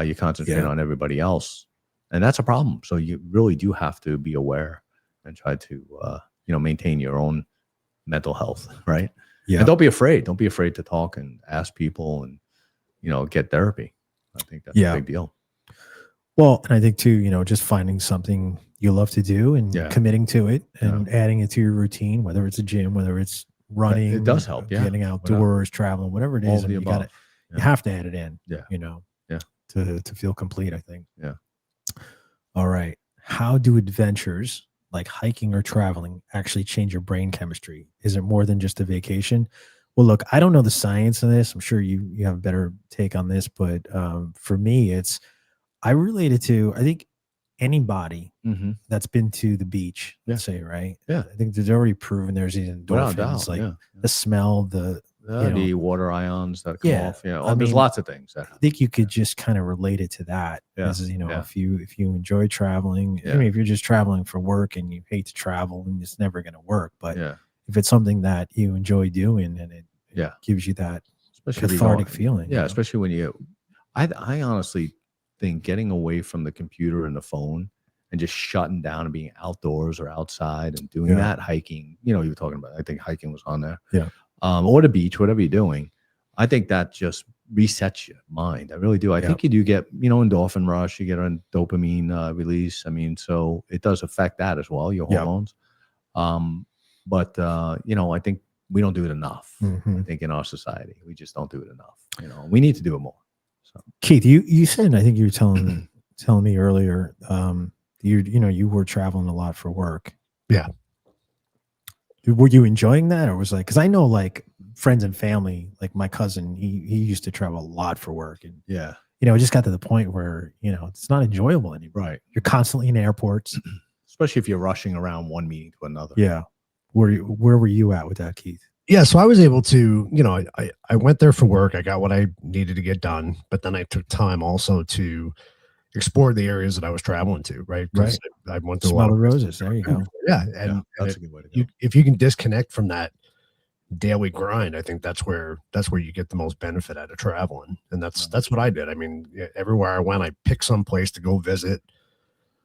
You concentrate on everybody else, and that's a problem. So you really do have to be aware and try to maintain your own mental health, right? Yeah. And don't be afraid. Don't be afraid to talk and ask people and, get therapy. I think that's a big deal. Well, and I think too, just finding something you love to do and committing to it and adding it to your routine, whether it's a gym, whether it's running, it does help. Yeah. Getting outdoors, traveling, whatever it is. I mean, you have to add it in, to feel complete, I think. Yeah. All right. How do adventures like hiking or traveling actually change your brain chemistry? Is it more than just a vacation? Well, look, I don't know the science of this. I'm sure you have a better take on this, but for me, I relate it to, I think anybody that's been to the beach, let's say, right? Yeah. I think there's already proven there's these endorphins, the smell, the water ions that come off. Yeah. There's lots of things. I think you could just kind of relate it to that. As, if you enjoy traveling, I mean, if you're just traveling for work and you hate to travel and it's never going to work, but if it's something that you enjoy doing and it gives you that cathartic feeling. Yeah. Especially when I honestly think getting away from the computer and the phone and just shutting down and being outdoors or outside and doing that, hiking, you were talking about, I think hiking was on there. Yeah. Or the beach, whatever you're doing. I think that just resets your mind. I really do. I think you do get, endorphin rush, you get a dopamine release. I mean, so it does affect that as well, your hormones. But I think we don't do it enough. I think in our society, we just don't do it enough. We need to do it more. So Keith, you said, I think you were telling me earlier, you were traveling a lot for work. Yeah. Were you enjoying that, or was because I know like friends and family, like my cousin, he used to travel a lot for work, and it just got to the point where it's not enjoyable anymore. Right. You're constantly in airports, especially if you're rushing around one meeting to another. Yeah. Where were you at with that, Keith? Yeah, so I was able to, I went there for work. I got what I needed to get done, but then I took time also to explore the areas that I was traveling to, right? Right. I went to smell the roses. There you go. Yeah, and that's a good way to go. If you can disconnect from that daily grind, I think that's where you get the most benefit out of traveling, and that's what I did. I mean, everywhere I went, I picked some place to go visit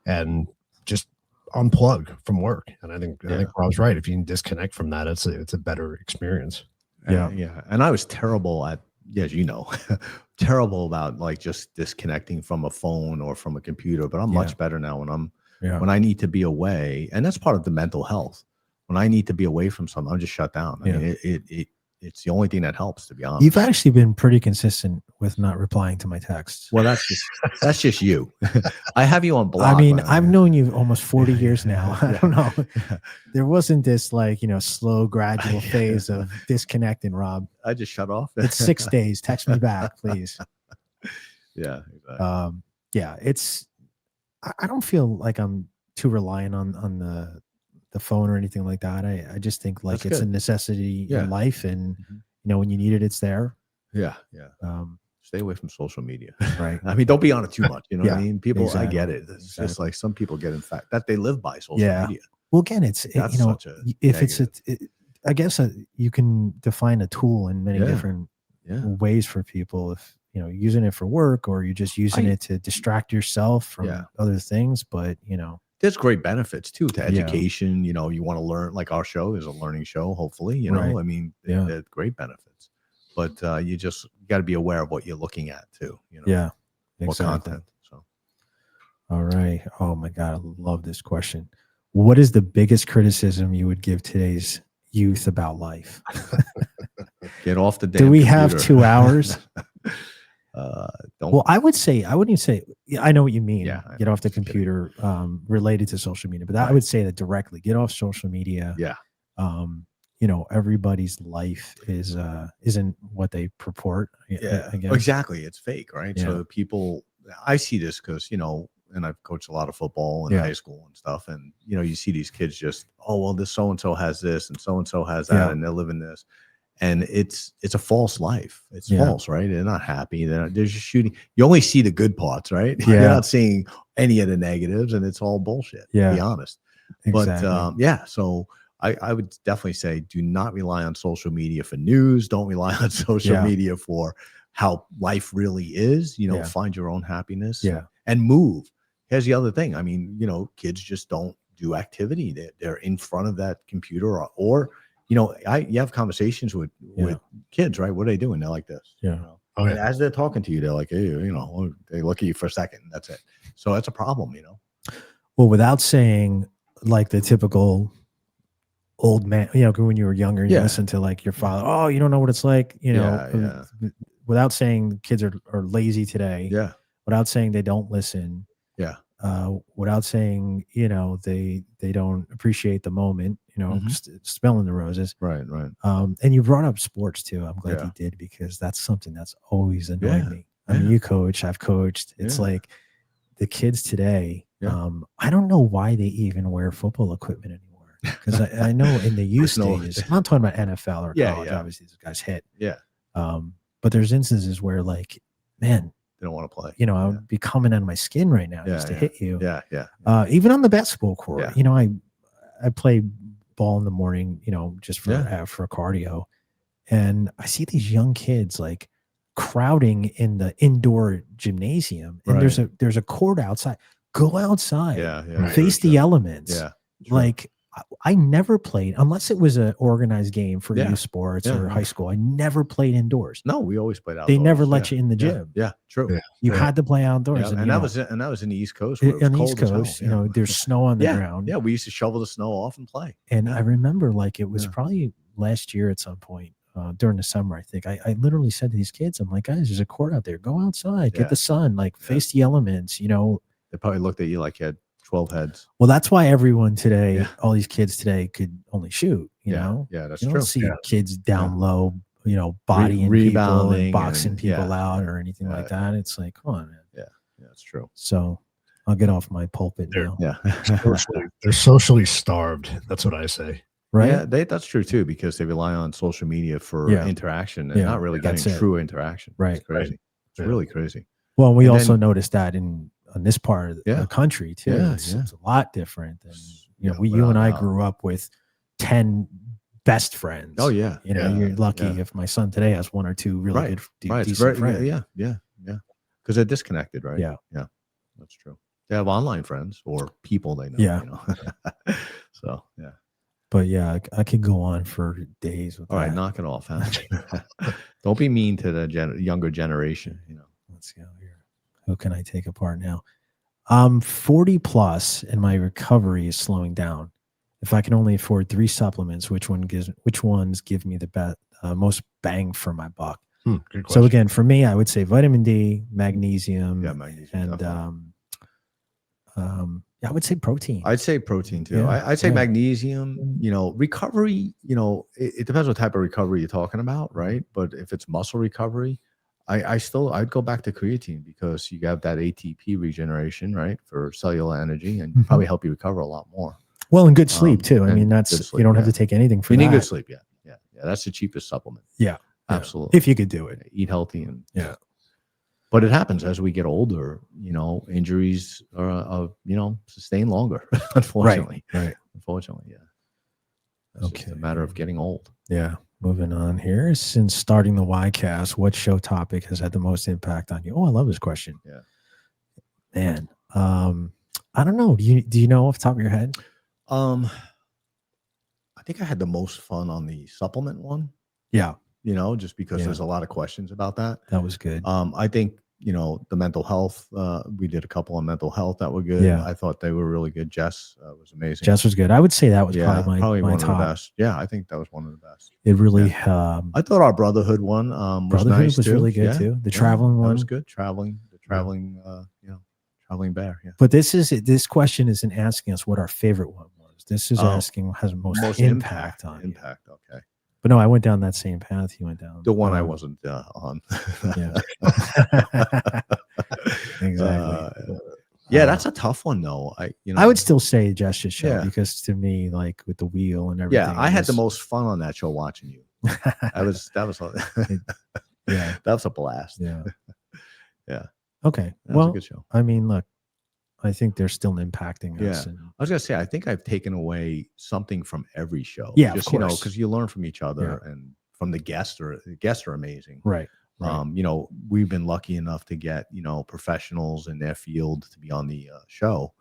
and just unplug from work. And I think I was right. If you can disconnect from that, it's a better experience. Yeah. And I was terrible at, as you know, terrible about like just disconnecting from a phone or from a computer. But I'm much better now when I need to be away, and that's part of the mental health. When I need to be away from something, I'm just shut down. I mean, it's the only thing that helps, to be honest. You've actually been pretty consistent with not replying to my texts. Well, that's just you. I have you on block. I mean, I've known you almost 40 years now. I don't know. There wasn't this slow, gradual phase of disconnecting, Rob. I just shut off. It's 6 days. Text me back, please. Yeah. Exactly. It's. I don't feel like I'm too reliant on the phone or anything like that. I just think like it's a necessity in life, and when you need it, it's there. Yeah. Stay away from social media. Right. I mean, don't be on it too much. You know what I mean? People, exactly. I get it. It's just like some people get in fact that they live by social media. Well, again, it's I guess you can define a tool in many different ways for people. If using it for work, or you're just using it to distract yourself from other things, but there's great benefits too to education. You want to learn, like our show is a learning show, hopefully, I mean, there's great benefits, but you got to be aware of what you're looking at too, what content. So, all right. Oh my God. I love this question. What is the biggest criticism you would give today's youth about life? Get off the damn Do we computer. have 2 hours? Don't. Well, I wouldn't even say, I know what you mean. Yeah, get off the computer, related to social media, but I would say that directly. Get off social media. Yeah. Everybody's life isn't what they purport. Yeah, exactly. It's fake, right? Yeah. So people, I see this because and I've coached a lot of football in high school and stuff, and you see these kids just, this so and so has this and so has that, and they're living this. And it's a false life. It's false, right? They're not happy. They're just shooting. You only see the good parts, right? Yeah. You're not seeing any of the negatives, and it's all bullshit, to be honest. Exactly. But so I would definitely say, do not rely on social media for news. Don't rely on social media for how life really is. Find your own happiness. And move. Here's the other thing. I mean, kids just don't do activity. They're in front of that computer or you have conversations with kids, right? What are they doing? They're like this. Yeah. Oh, And as they're talking to you, they're like, hey, they look at you for a second. That's it. So that's a problem, Well, without saying like the typical old man, when you were younger, you listen to like your father. Oh, you don't know what it's like, without saying kids are lazy today. Yeah. Without saying they don't listen. Yeah. Without saying, they don't appreciate the moment, smelling the roses. Right. And you brought up sports too. I'm glad you did, because that's something that's always annoyed me. I mean, you coach, I've coached. It's like the kids today. I don't know why they even wear football equipment anymore. Because I know in the youth stages, I'm not talking about NFL or college. Obviously, these guys hit. Yeah. But there's instances where, like, man, they don't want to play. I would be coming out of my skin right now just to hit you. Yeah. Even on the basketball court, I play ball in the morning, just for cardio, and I see these young kids like crowding in the indoor gymnasium, and there's a court outside. Go outside, face the elements. Yeah. Like, I never played, unless it was an organized game for youth sports or high school. I never played indoors. No, we always played outdoors. They never let you in the gym. Yeah, true. Yeah. You had to play outdoors. And that was in the East Coast. Where it was on the cold East Coast, as hell. there's snow on the ground. Yeah, we used to shovel the snow off and play. And I remember, like, it was probably last year at some point during the summer, I think. I literally said to these kids, I'm like, guys, there's a court out there. Go outside, get the sun, like face the elements, They probably looked at you like you had 12 heads. Well, that's why everyone today, all these kids today could only shoot, Yeah, that's you true. don't see kids down low, bodying people and boxing people out or anything like that. It's like, come on, man. Yeah, that's true. So I'll get off my pulpit now. Yeah. They're socially starved. That's what I say. Right? Yeah, that's true too, because they rely on social media for interaction and not really getting true interaction. Right. It's crazy. It's really crazy. Well, we also noticed that on this part of the country too. It's a lot different than you and I grew up with 10 best friends. Oh yeah. You're lucky if my son today has one or two really good decent friends. Yeah. Because they're disconnected, right? Yeah. That's true. They have online friends or people they know. Yeah. So yeah. But yeah, I could go on for days with All right, knock it off. Huh? Don't be mean to the younger generation. Let's go here. Who can I take apart now? I'm 40 plus, and my recovery is slowing down. If I can only afford 3 supplements, which ones give me the most bang for my buck? So again, for me, I would say vitamin D, magnesium, and I would say protein. I'd say protein too. I'd say magnesium. Recovery. It depends what type of recovery you're talking about, right? But if it's muscle recovery, I'd go back to creatine, because you have that ATP regeneration, right, for cellular energy, and probably help you recover a lot more. Well, and good sleep too. I mean, that's sleep, you don't have to take anything for that. You need good sleep. Yeah. That's the cheapest supplement. Yeah, absolutely. If you could do it, eat healthy and But it happens as we get older. Injuries are sustain longer. Unfortunately, right. Unfortunately, It's just a matter of getting old. Yeah. Moving on here. Since starting the YCast, what show topic has had the most impact on you? Oh, I love this question. Yeah. Man. I don't know. Do you know off the top of your head? I think I had the most fun on the supplement one. Yeah. Just because there's a lot of questions about that. That was good. I think, the mental health, we did a couple on mental health that were good. Yeah. I thought they were really good. Jess was amazing. Jess was good. I would say that was probably my one top. of the best. Yeah, I think that was one of the best. It really, I thought our Brotherhood one was nice was too. really good too. The traveling one was good. Traveling bear. Yeah. But this question isn't asking us what our favorite one was. This is asking what has most impact on you. Okay. But no, I went down that same path you went down. The one I wasn't on. Yeah. Exactly. That's a tough one though. I would still say Jessica's show because to me, like with the wheel and everything. Yeah, I had the most fun on that show watching you. that was that was a blast. Yeah. Yeah. Okay. That was a good show. I mean, look, I think they're still impacting us. I was gonna say, I think I've taken away something from every show. Yeah, just of course. because you learn from each other and from the guests. The guests are amazing. Right. We've been lucky enough to get professionals in their field to be on the show,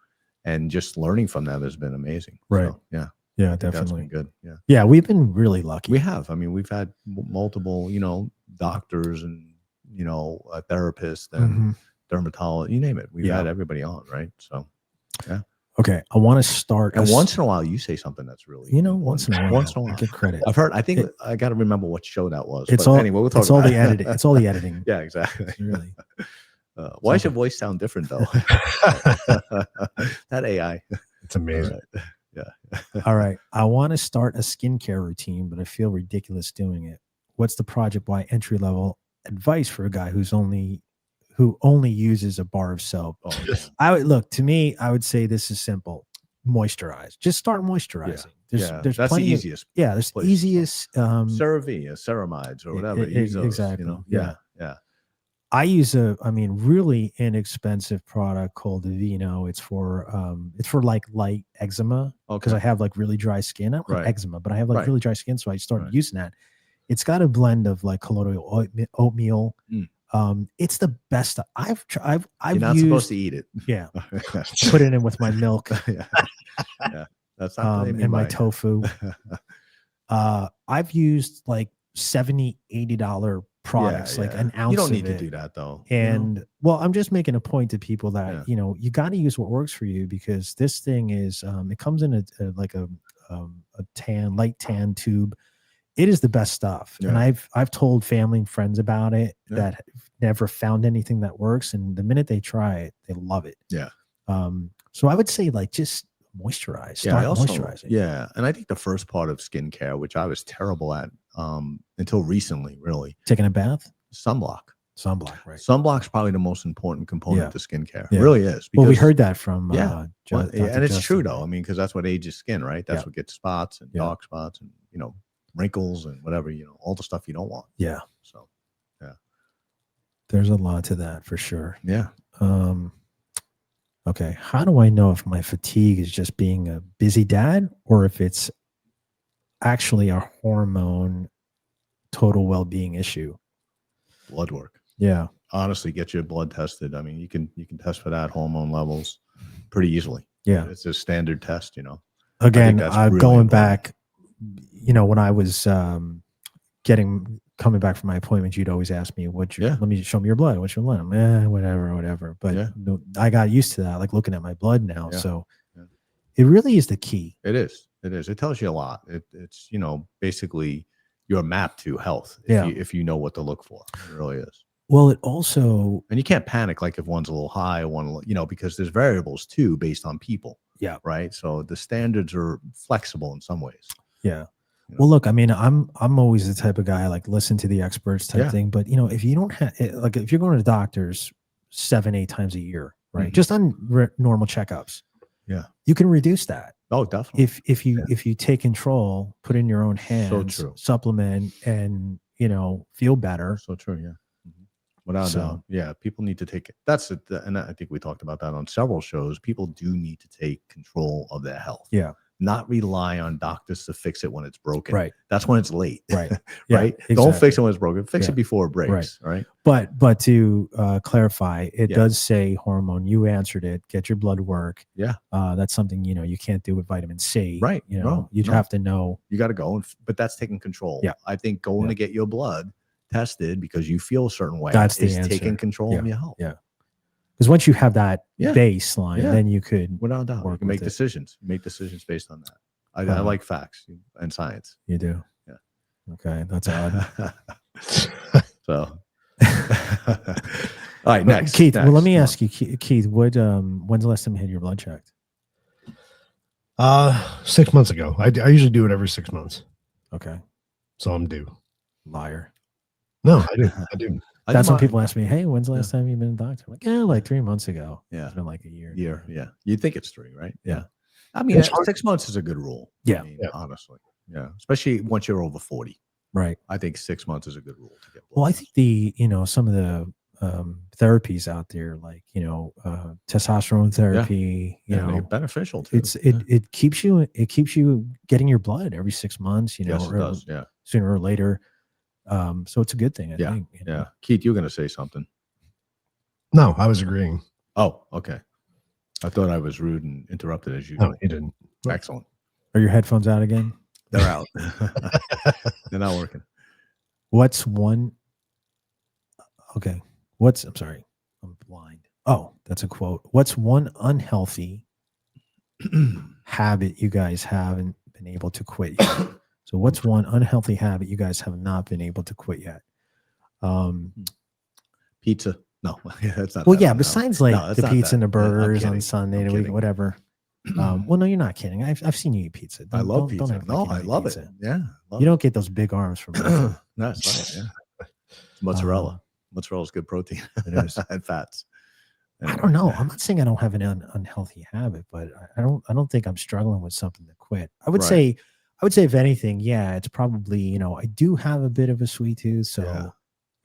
and just learning from them has been amazing. Right. So, Yeah, I think that's definitely. been good. Yeah. Yeah, we've been really lucky. We have. I mean, we've had multiple, doctors and, therapists and dermatologists, you name it. We've had everybody on, right? So, yeah. Okay, I want to start. And once in a while, you say something that's really, once in a while, get credit. I've heard. I think I got to remember what show that was. It's but all. Anyway, we'll talk. It's all the editing. It's all the editing. Yeah, exactly. It's really. Why does your voice sound different though? That AI. It's amazing. All right. Yeah. All right. I want to start a skincare routine, but I feel ridiculous doing it. What's the Project Y entry level advice for a guy who only uses a bar of soap? I would say this is simple. Moisturize. Just start moisturizing. There's that's the easiest. There's the easiest. CeraVe, ceramides, or whatever. Use those, exactly. Yeah. I use really inexpensive product called Aveeno. It's for like light eczema because I have like really dry skin. I don't have eczema, but I have like really dry skin, so I started using that. It's got a blend of like colloidal oatmeal. It's the best. I've You're not supposed to eat it. Yeah, put it in with my milk. Yeah, that's not and my tofu. I've used like $70-$80 products, like an ounce. You don't need to do that though. And well, I'm just making a point to people that you got to use what works for you, because this thing is it comes in a light tan tube. It is the best stuff. And I've told family and friends about it that have never found anything that works, and the minute they try it, they love it. So I would say like just moisturize. Start moisturizing. Yeah. And I think the first part of skincare, which I was terrible at until recently, really. Taking a bath? Sunblock, right. Sunblock's probably the most important component to skincare. Yeah. It really is. Well, we heard that from and it's true though. I mean, because that's what ages skin, right? That's what gets spots and dark spots and wrinkles and whatever, all the stuff you don't want. Yeah. So there's a lot to that for sure. Yeah. Okay. How do I know if my fatigue is just being a busy dad or if it's actually a hormone total well-being issue? Blood work. Yeah. Honestly, get your blood tested. I mean, you can test for that hormone levels pretty easily. Yeah. It's a standard test, Again, really going back, when I was coming back from my appointments, you'd always ask me, let me show me your blood. What's your blood? I'm, whatever. But I got used to that, like looking at my blood now. So it really is the key. It is. It tells you a lot. It's, basically your map to health if you know what to look for. It really is. Well, it also, and you can't panic like if one's a little high, because there's variables too based on people. Yeah. Right. So the standards are flexible in some ways. Yeah. Well, look, I mean, I'm always the type of guy like listen to the experts type thing. But if you don't have like if you're going to the doctors 7-8 times a year, right, just on normal checkups, you can reduce that. Oh, definitely. If you take control, put in your own hands, supplement, and feel better. So true. Yeah. Without doubt. Yeah. People need to take it. That's it. And I think we talked about that on several shows. People do need to take control of their health. Yeah. Not rely on doctors to fix it when it's broken. Right. That's when it's late. Right. Right. Exactly. Don't fix it when it's broken. Fix it before it breaks. Right. But to clarify, it does say hormone. You answered it. Get your blood work. Yeah. That's something you can't do with vitamin C. Right. You'd have to know. You got to go, but that's taking control. Yeah. I think going to get your blood tested because you feel a certain way. That's the answer. Taking control of your health. Yeah. Because once you have that baseline, then you could, without doubt, you can make decisions. Make decisions based on that. I like facts and science. You do. Yeah. Okay, that's odd. So, all right, next, Keith. Well, let me ask you, Keith. When's the last time you had your blood checked? 6 months ago. I usually do it every 6 months. Okay. So I'm due. Liar. No, I do. That's when people ask me, "Hey, when's the last time you've been a doctor?" I'm like, like 3 months ago. Yeah, it's been like a year. Yeah. You think it's 3, right? Yeah. I mean, 6 months is a good rule. Yeah. I mean, honestly. Yeah. Especially once you're over 40. Right. I think 6 months is a good rule to get. Well, I think some of the therapies out there, like testosterone therapy, they're beneficial too. It keeps you getting your blood every 6 months. Yes, it does. Yeah. Sooner or later. So it's a good thing. I think. Yeah. Keith, you're going to say something. No, I was agreeing. Oh, okay. I thought I was rude and interrupted as usual. No, you didn't. Excellent. Are your headphones out again? They're out. They're not working. What's one? Okay. I'm sorry. I'm blind. Oh, that's a quote. What's one unhealthy habit you guys haven't been able to quit yet? So what's one unhealthy habit you guys have not been able to quit yet? Pizza. No, that's not. Well, that yeah, unhealthy. besides like No, the pizza and the I'm burgers on kidding. Sunday, I'm the week, kidding. whatever. Well, no, you're not kidding. I've seen you eat pizza. I love Don't pizza. act like No, you don't I eat love it. pizza. Yeah. You don't get those big arms from it. That's right. Yeah. It's mozzarella. Mozzarella's good protein. It is. And fats. I don't know. I'm not saying I don't have an unhealthy habit, but I don't think I'm struggling with something to quit. I would say if anything, yeah, it's probably, I do have a bit of a sweet tooth. So,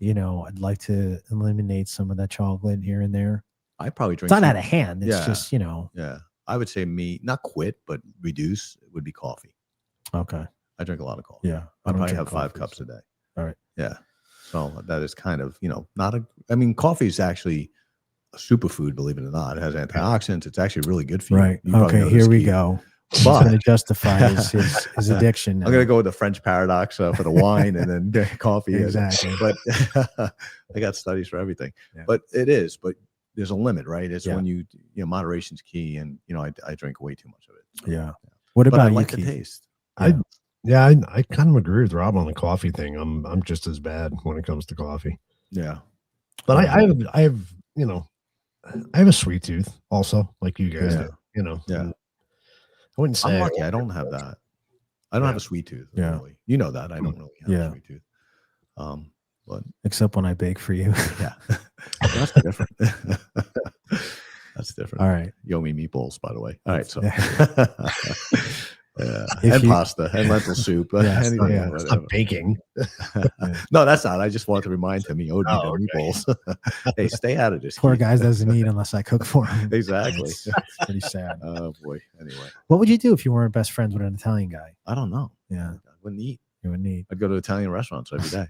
I'd like to eliminate some of that chocolate here and there. I probably drink. It's not out of hand. It's just, Yeah. I would say not quit, but reduce would be coffee. Okay. I drink a lot of coffee. Yeah. I probably have 5 cups a day. All right. Yeah. So that is kind of, coffee is actually a superfood, believe it or not. It has antioxidants. It's actually really good for you. Right. You Okay. Here we go. He's going to justify his addiction now. I'm going to go with the French paradox for the wine and then get coffee. Exactly. But I got studies for everything. Yeah. But there's a limit, right? It's when moderation's key. And, I drink way too much of it. So, yeah. What about I you, like Keith? the taste. Yeah. I kind of agree with Rob on the coffee thing. I'm just as bad when it comes to coffee. Yeah. But I have a sweet tooth also, like you guys do, Yeah. I wouldn't say I'm lucky. I don't have that. I don't have a sweet tooth. Yeah. Really. You know that. I don't really have a sweet tooth. But except when I bake for you. Yeah. That's different. That's different. All right. You owe me meatballs, by the way. All right. So and pasta and lentil soup. Stop baking. No, that's not. I just want to remind him he owed me the meatballs. Hey, stay out of this. Poor guy doesn't eat unless I cook for him. Exactly. It's pretty sad. Oh boy. Anyway, what would you do if you weren't best friends with an Italian guy? I don't know. Yeah, I wouldn't eat. You wouldn't eat. I'd go to Italian restaurants every day.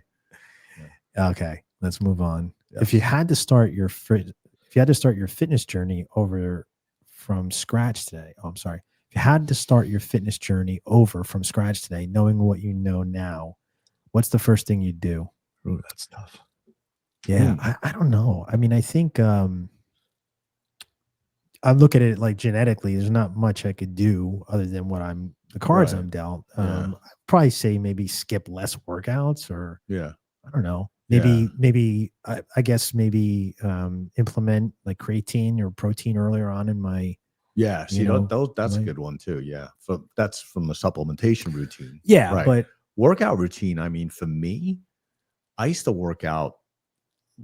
Okay, let's move on. Yes. If you had to start your fitness journey over from scratch today, if you had to start your fitness journey over from scratch today, knowing what you know now, what's the first thing you'd do? Ooh, that's tough. Yeah, I don't know. I mean, I think I look at it like genetically. There's not much I could do other than the cards I'm dealt. I'd probably say maybe skip less workouts, or I don't know. Maybe I guess implement like creatine or protein earlier on in my. Yeah, that's a good one too. Yeah, that's from the supplementation routine. Yeah, right. But workout routine. I mean, for me, I used to work out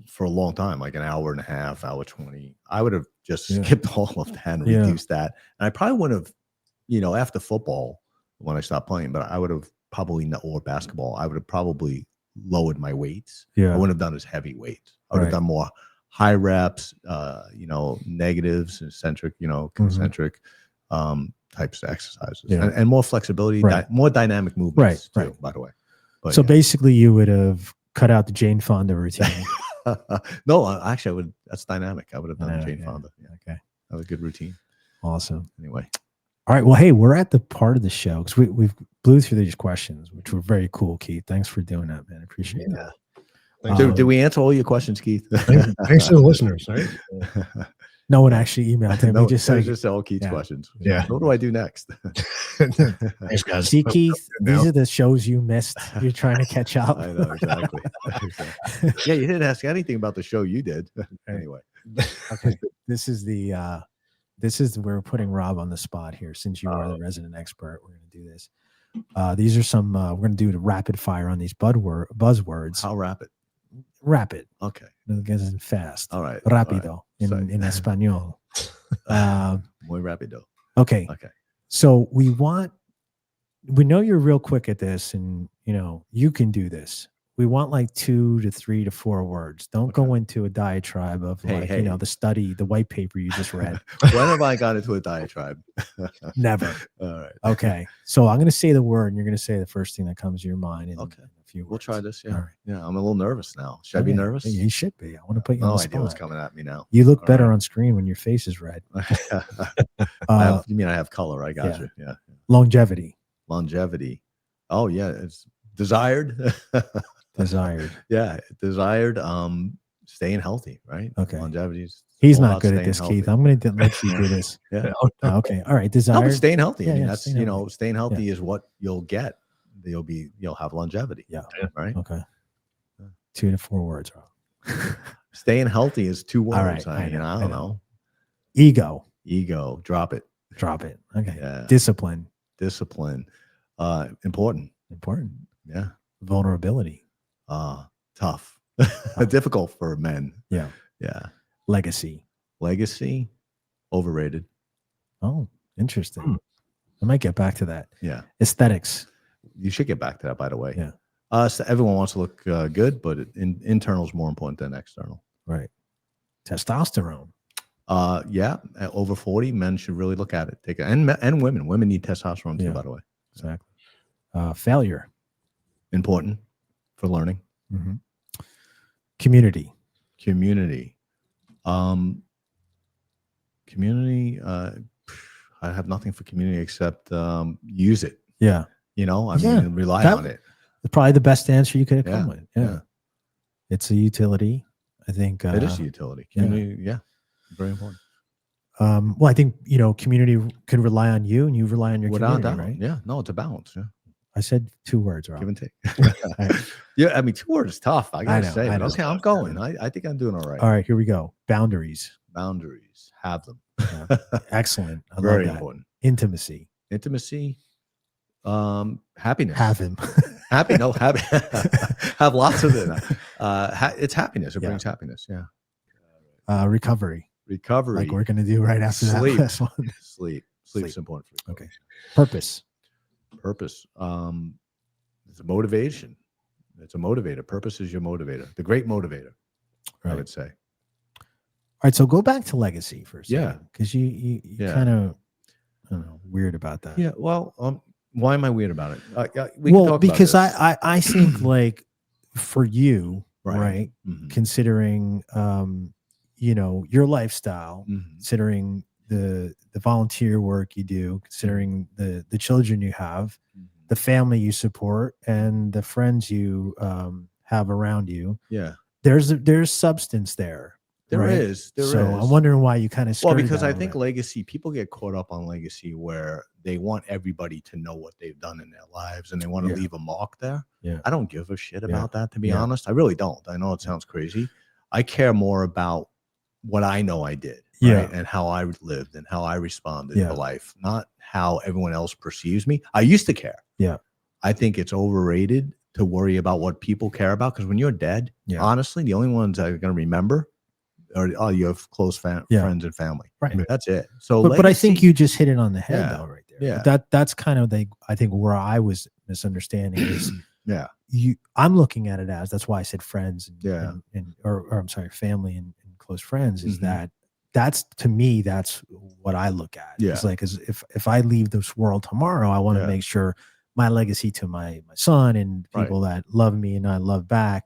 for a long time, like an hour and a half, hour 20. I would have just skipped all of that and reduced that. And I probably wouldn't have, after football when I stopped playing, but I would have probably or basketball. I would have probably lowered my weights. I wouldn't have done as heavy weights. I would have done more high reps, negatives, eccentric, concentric types of exercises, and more flexibility, more dynamic movements too, by the way. But, so basically you would have cut out the Jane Fonda routine. No, actually that's dynamic. I would have done Jane Fonda. Yeah. Okay. That was a good routine. Awesome. Anyway. All right. Well, hey, we're at the part of the show because we've blew through these questions, which were very cool, Keith. Thanks for doing that, man. I appreciate that. Did we answer all your questions, Keith? Thanks to the listeners, right? No one actually emailed him. No, we just said just all Keith's questions. Yeah. What do I do next? Thanks, guys. See, Keith, these are the shows you missed. You're trying to catch up. I know, exactly. Yeah, you didn't ask anything about the show you did. Anyway. Okay. This is where we're putting Rob on the spot here. Since you are the resident expert, we're going to do this. These are some, we're going to do the rapid fire on these buzzwords. How rapid? Rapid. Okay. Because it's fast. All right. Rápido in Espanol. Muy rápido. Okay. So we know you're real quick at this, and you can do this. We want like 2 to 3 to 4 words. Don't go into a diatribe of the white paper you just read. When have I got into a diatribe? Never. All right. Okay. So I'm going to say the word, and you're going to say the first thing that comes to your mind. Okay. We'll words. Try this. Yeah. All right. Yeah. I'm a little nervous now. Should I be nervous? You should be. I want to put you on the spot. I know what's coming at me now. You look better on screen when your face is red. You mean I have color? I got you. Yeah. Longevity. Longevity. Oh yeah, it's desired. Desired. Yeah, desired. Staying healthy, right? Okay. Longevity. He's not good at this, Keith. I'm going to let you do this. Yeah. Okay. All right. No, Desired. but staying healthy. I mean, Yeah, that's staying healthy. staying healthy is what you'll get. You'll have longevity. Yeah. Right. Okay. 2 to 4 words. Staying healthy is 2 words. All right. I don't know. Ego. Drop it. Drop it. Okay. Yeah. Discipline. Important. Yeah. Vulnerability. Tough. Difficult for men. Yeah. Legacy. Overrated. Oh, interesting. I might get back to that. Yeah. Aesthetics. You should get back to that, by the way. Yeah. So everyone wants to look good, but internal is more important than external. Right. Testosterone. Yeah. At over 40, men should really look at it. And women. Women need testosterone too, by the way. Exactly. Failure. Important for learning. Mm-hmm. Community. Community. I have nothing for community except use it. Yeah. Rely on it. Probably the best answer you could have come with. Yeah. It's a utility. I think it is a utility. Community, very important. Well, I think community can rely on you, and you rely on your community, right? Yeah, no, it's a balance. Yeah, I said 2 words, Rob. Give and take. Yeah, I mean, 2 words is tough. I gotta say, I know. okay, I'm going. I think I'm doing all right. All right, here we go. Boundaries. Have them. Excellent. I Very love that. important. Intimacy. Happiness. Have him. Happy. No, happy. Have lots of it. It's happiness. It brings happiness. Yeah. Recovery. Like we're gonna do right after that last one. Sleep's important for recovery. Okay. Purpose. It's a motivation. It's a motivator. Purpose is your motivator. The great motivator, I would say. All right, so go back to legacy for a second. Yeah. Because you kind of, I don't know, weird about that. Yeah. Well, why am I weird about it? Because I think like for you, right? Mm-hmm. Considering your lifestyle, considering the volunteer work you do, considering the children you have, the family you support, and the friends you have around you. Yeah. There's substance there. There is. I'm wondering why you kind of because I think legacy, people get caught up on legacy where they want everybody to know what they've done in their lives and they want to leave a mark there. Yeah. I don't give a shit about that, to be honest. I really don't. I know it sounds crazy. I care more about what I know I did, right? And how I lived and how I responded to life, not how everyone else perceives me. I used to care. Yeah. I think it's overrated to worry about what people care about, because when you're dead, honestly, the only ones that are going to remember are you have close friends and family. Right. That's it. So, but I think you just hit it on the head though, right there. Yeah. That's kind of I think where I was misunderstanding is I'm looking at it as, that's why I said friends or I'm sorry, family and close friends, is that's to me, that's what I look at. Yeah. It's like, if I leave this world tomorrow, I want to make sure my legacy to my son and people that love me and I love back,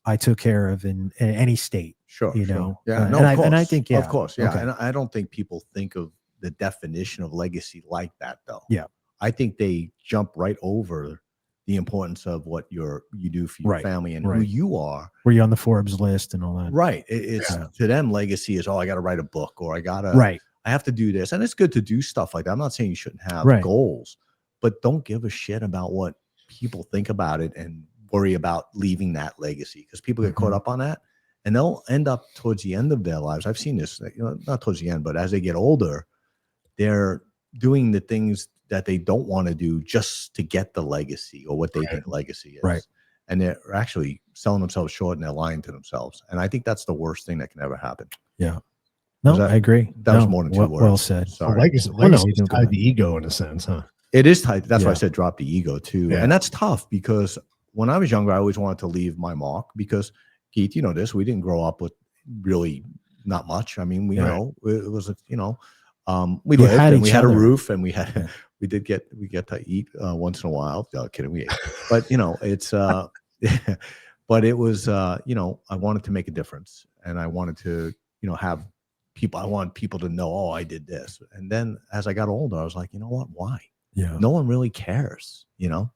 I took care of in any state. Sure. Yeah. No, and I think, of course. Yeah. Okay. And I don't think people think of the definition of legacy like that, though. Yeah. I think they jump right over the importance of what you do for your family and who you are. Were you on the Forbes list and all that? Right. It's to them, legacy is, I got to write a book, or I have to do this. And it's good to do stuff like that. I'm not saying you shouldn't have goals, but don't give a shit about what people think about it and worry about leaving that legacy, because people get caught up on that. And they'll end up towards the end of their lives. I've seen this, not towards the end, but as they get older, they're doing the things that they don't want to do just to get the legacy or what they think legacy is. Right. And they're actually selling themselves short and they're lying to themselves. And I think that's the worst thing that can ever happen. Yeah. No, I agree. That was more than 2 words. Well said. Sorry. Legacy is tied to ego in a sense, huh? It is tied. That's why I said drop the ego too. Yeah. And that's tough, because when I was younger, I always wanted to leave my mark, because Keith, you know this, we didn't grow up with really not much. I mean, it was, we lived and we had a roof and we did get to eat once in a while. No, kidding, we ate. But, it's, but it was, I wanted to make a difference, and I wanted to, have people, I want people to know, I did this. And then as I got older, I was like, you know what, why? Yeah. no one really cares, you know?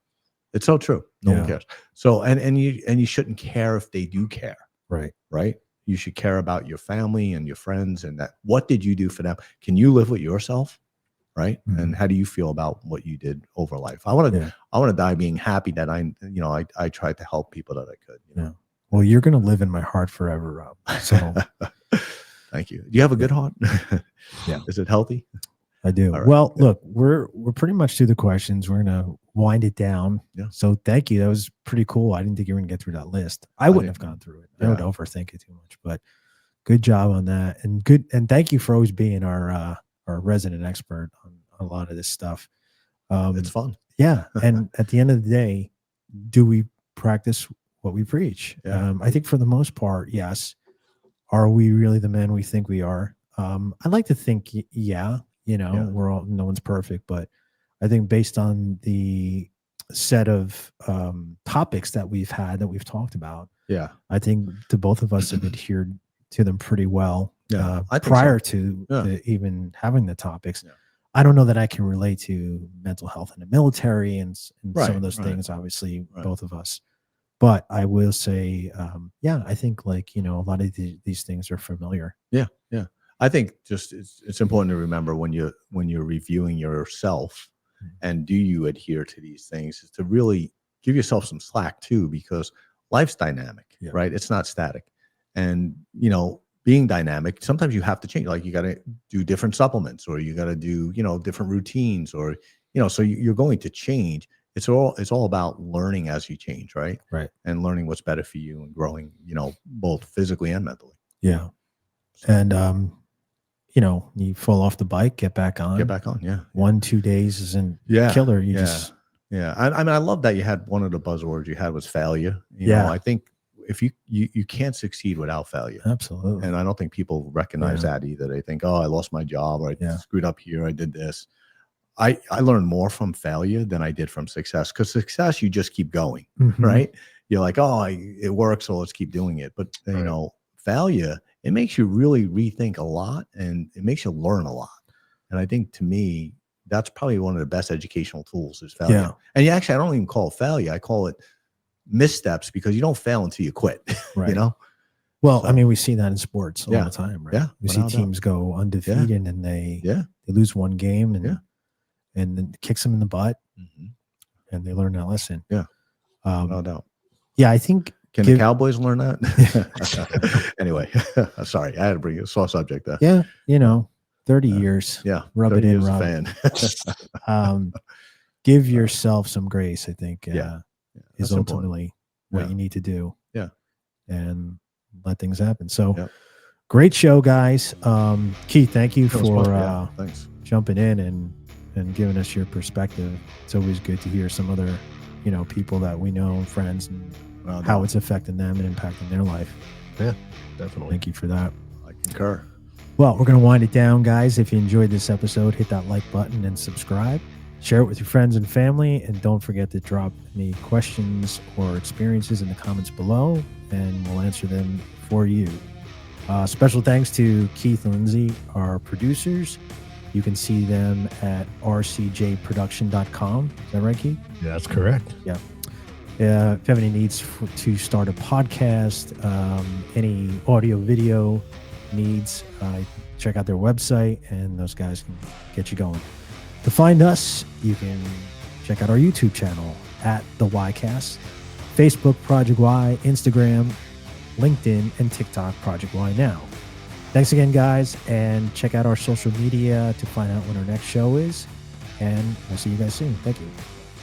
It's so true. No one cares. So, and you shouldn't care if they do care. Right. Right. You should care about your family and your friends, and that what did you do for them? Can you live with yourself? Right. Mm-hmm. And how do you feel about what you did over life? I want to die being happy that I tried to help people that I could. You know? Well, you're going to live in my heart forever, Rob. So thank you. Do you have a good heart? Yeah. Is it healthy? I do. Right. Well, look, we're pretty much through the questions. We're going to wind it down. Yeah. So thank you. That was pretty cool. I didn't think you were going to get through that list. I wouldn't have gone through it. I would overthink it too much, but good job on that. And thank you for always being our resident expert on a lot of this stuff. It's fun. Yeah. And at the end of the day, do we practice what we preach? Yeah. I think for the most part, yes. Are we really the men we think we are? I'd like to think, we're all, no one's perfect, but I think based on the set of topics that we've talked about, I think the both of us have adhered to them pretty well. Prior to even having the topics. Yeah. I don't know that I can relate to mental health in the military and some of those things, obviously, both of us. But I will say, I think a lot of these things are familiar. Yeah. Yeah. I think just it's important to remember when you're reviewing yourself and do you adhere to these things, is to really give yourself some slack too, because life's dynamic, right? It's not static. And, being dynamic, sometimes you have to change. Like you got to do different supplements, or you got to do, different routines, or, so you're going to change. It's all about learning as you change, right? Right. And learning what's better for you and growing, both physically and mentally. Yeah. And, you fall off the bike, get back on. Yeah. 1-2 days isn't killer. You just. Yeah. I mean, I love that you had one of the buzzwords you had was failure. You know, I think if you can't succeed without failure. Absolutely. And I don't think people recognize that either. They think, oh, I lost my job, or I screwed up here, I did this. I learned more from failure than I did from success, because success, you just keep going, right? You're like, oh, it works, so let's keep doing it. But, failure, it makes you really rethink a lot, and it makes you learn a lot. And I think, to me, that's probably one of the best educational tools is failure. Yeah. And I don't even call it failure. I call it missteps, because you don't fail until you quit, right. Well, so, I mean, we see that in sports all the time, right? Yeah. We see teams go undefeated and they lose one game and then kicks them in the butt and they learn that lesson. Yeah. No doubt. Yeah. I think. Can the Cowboys learn that? Anyway, sorry, I had to bring a sore subject there. Yeah. 30 years. Yeah. Rub it in, Rob. Fan. Give yourself some grace, I think. Is ultimately what you need to do. Yeah. And let things happen. So great show, guys. Keith, thank you for thanks. Jumping in and giving us your perspective. It's always good to hear some other, people that we know, friends, and how it's affecting them and impacting their life. Yeah, definitely. Thank you for that. I concur. Well, we're going to wind it down, guys. If you enjoyed this episode, hit that like button and subscribe. Share it with your friends and family, and don't forget to drop any questions or experiences in the comments below, and we'll answer them for you. Special thanks to Keith and Lindsay, our producers. You can see them at rcjproduction.com. Is that right, Keith? Yeah, that's correct. Yeah. If you have any needs to start a podcast, any audio, video needs, check out their website, and those guys can get you going. To find us, you can check out our YouTube channel at The Ycast, Facebook Project Y, Instagram, LinkedIn, and TikTok Project Y Now. Thanks again, guys, and check out our social media to find out when our next show is. And we'll see you guys soon. Thank you.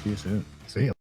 See you soon. See you.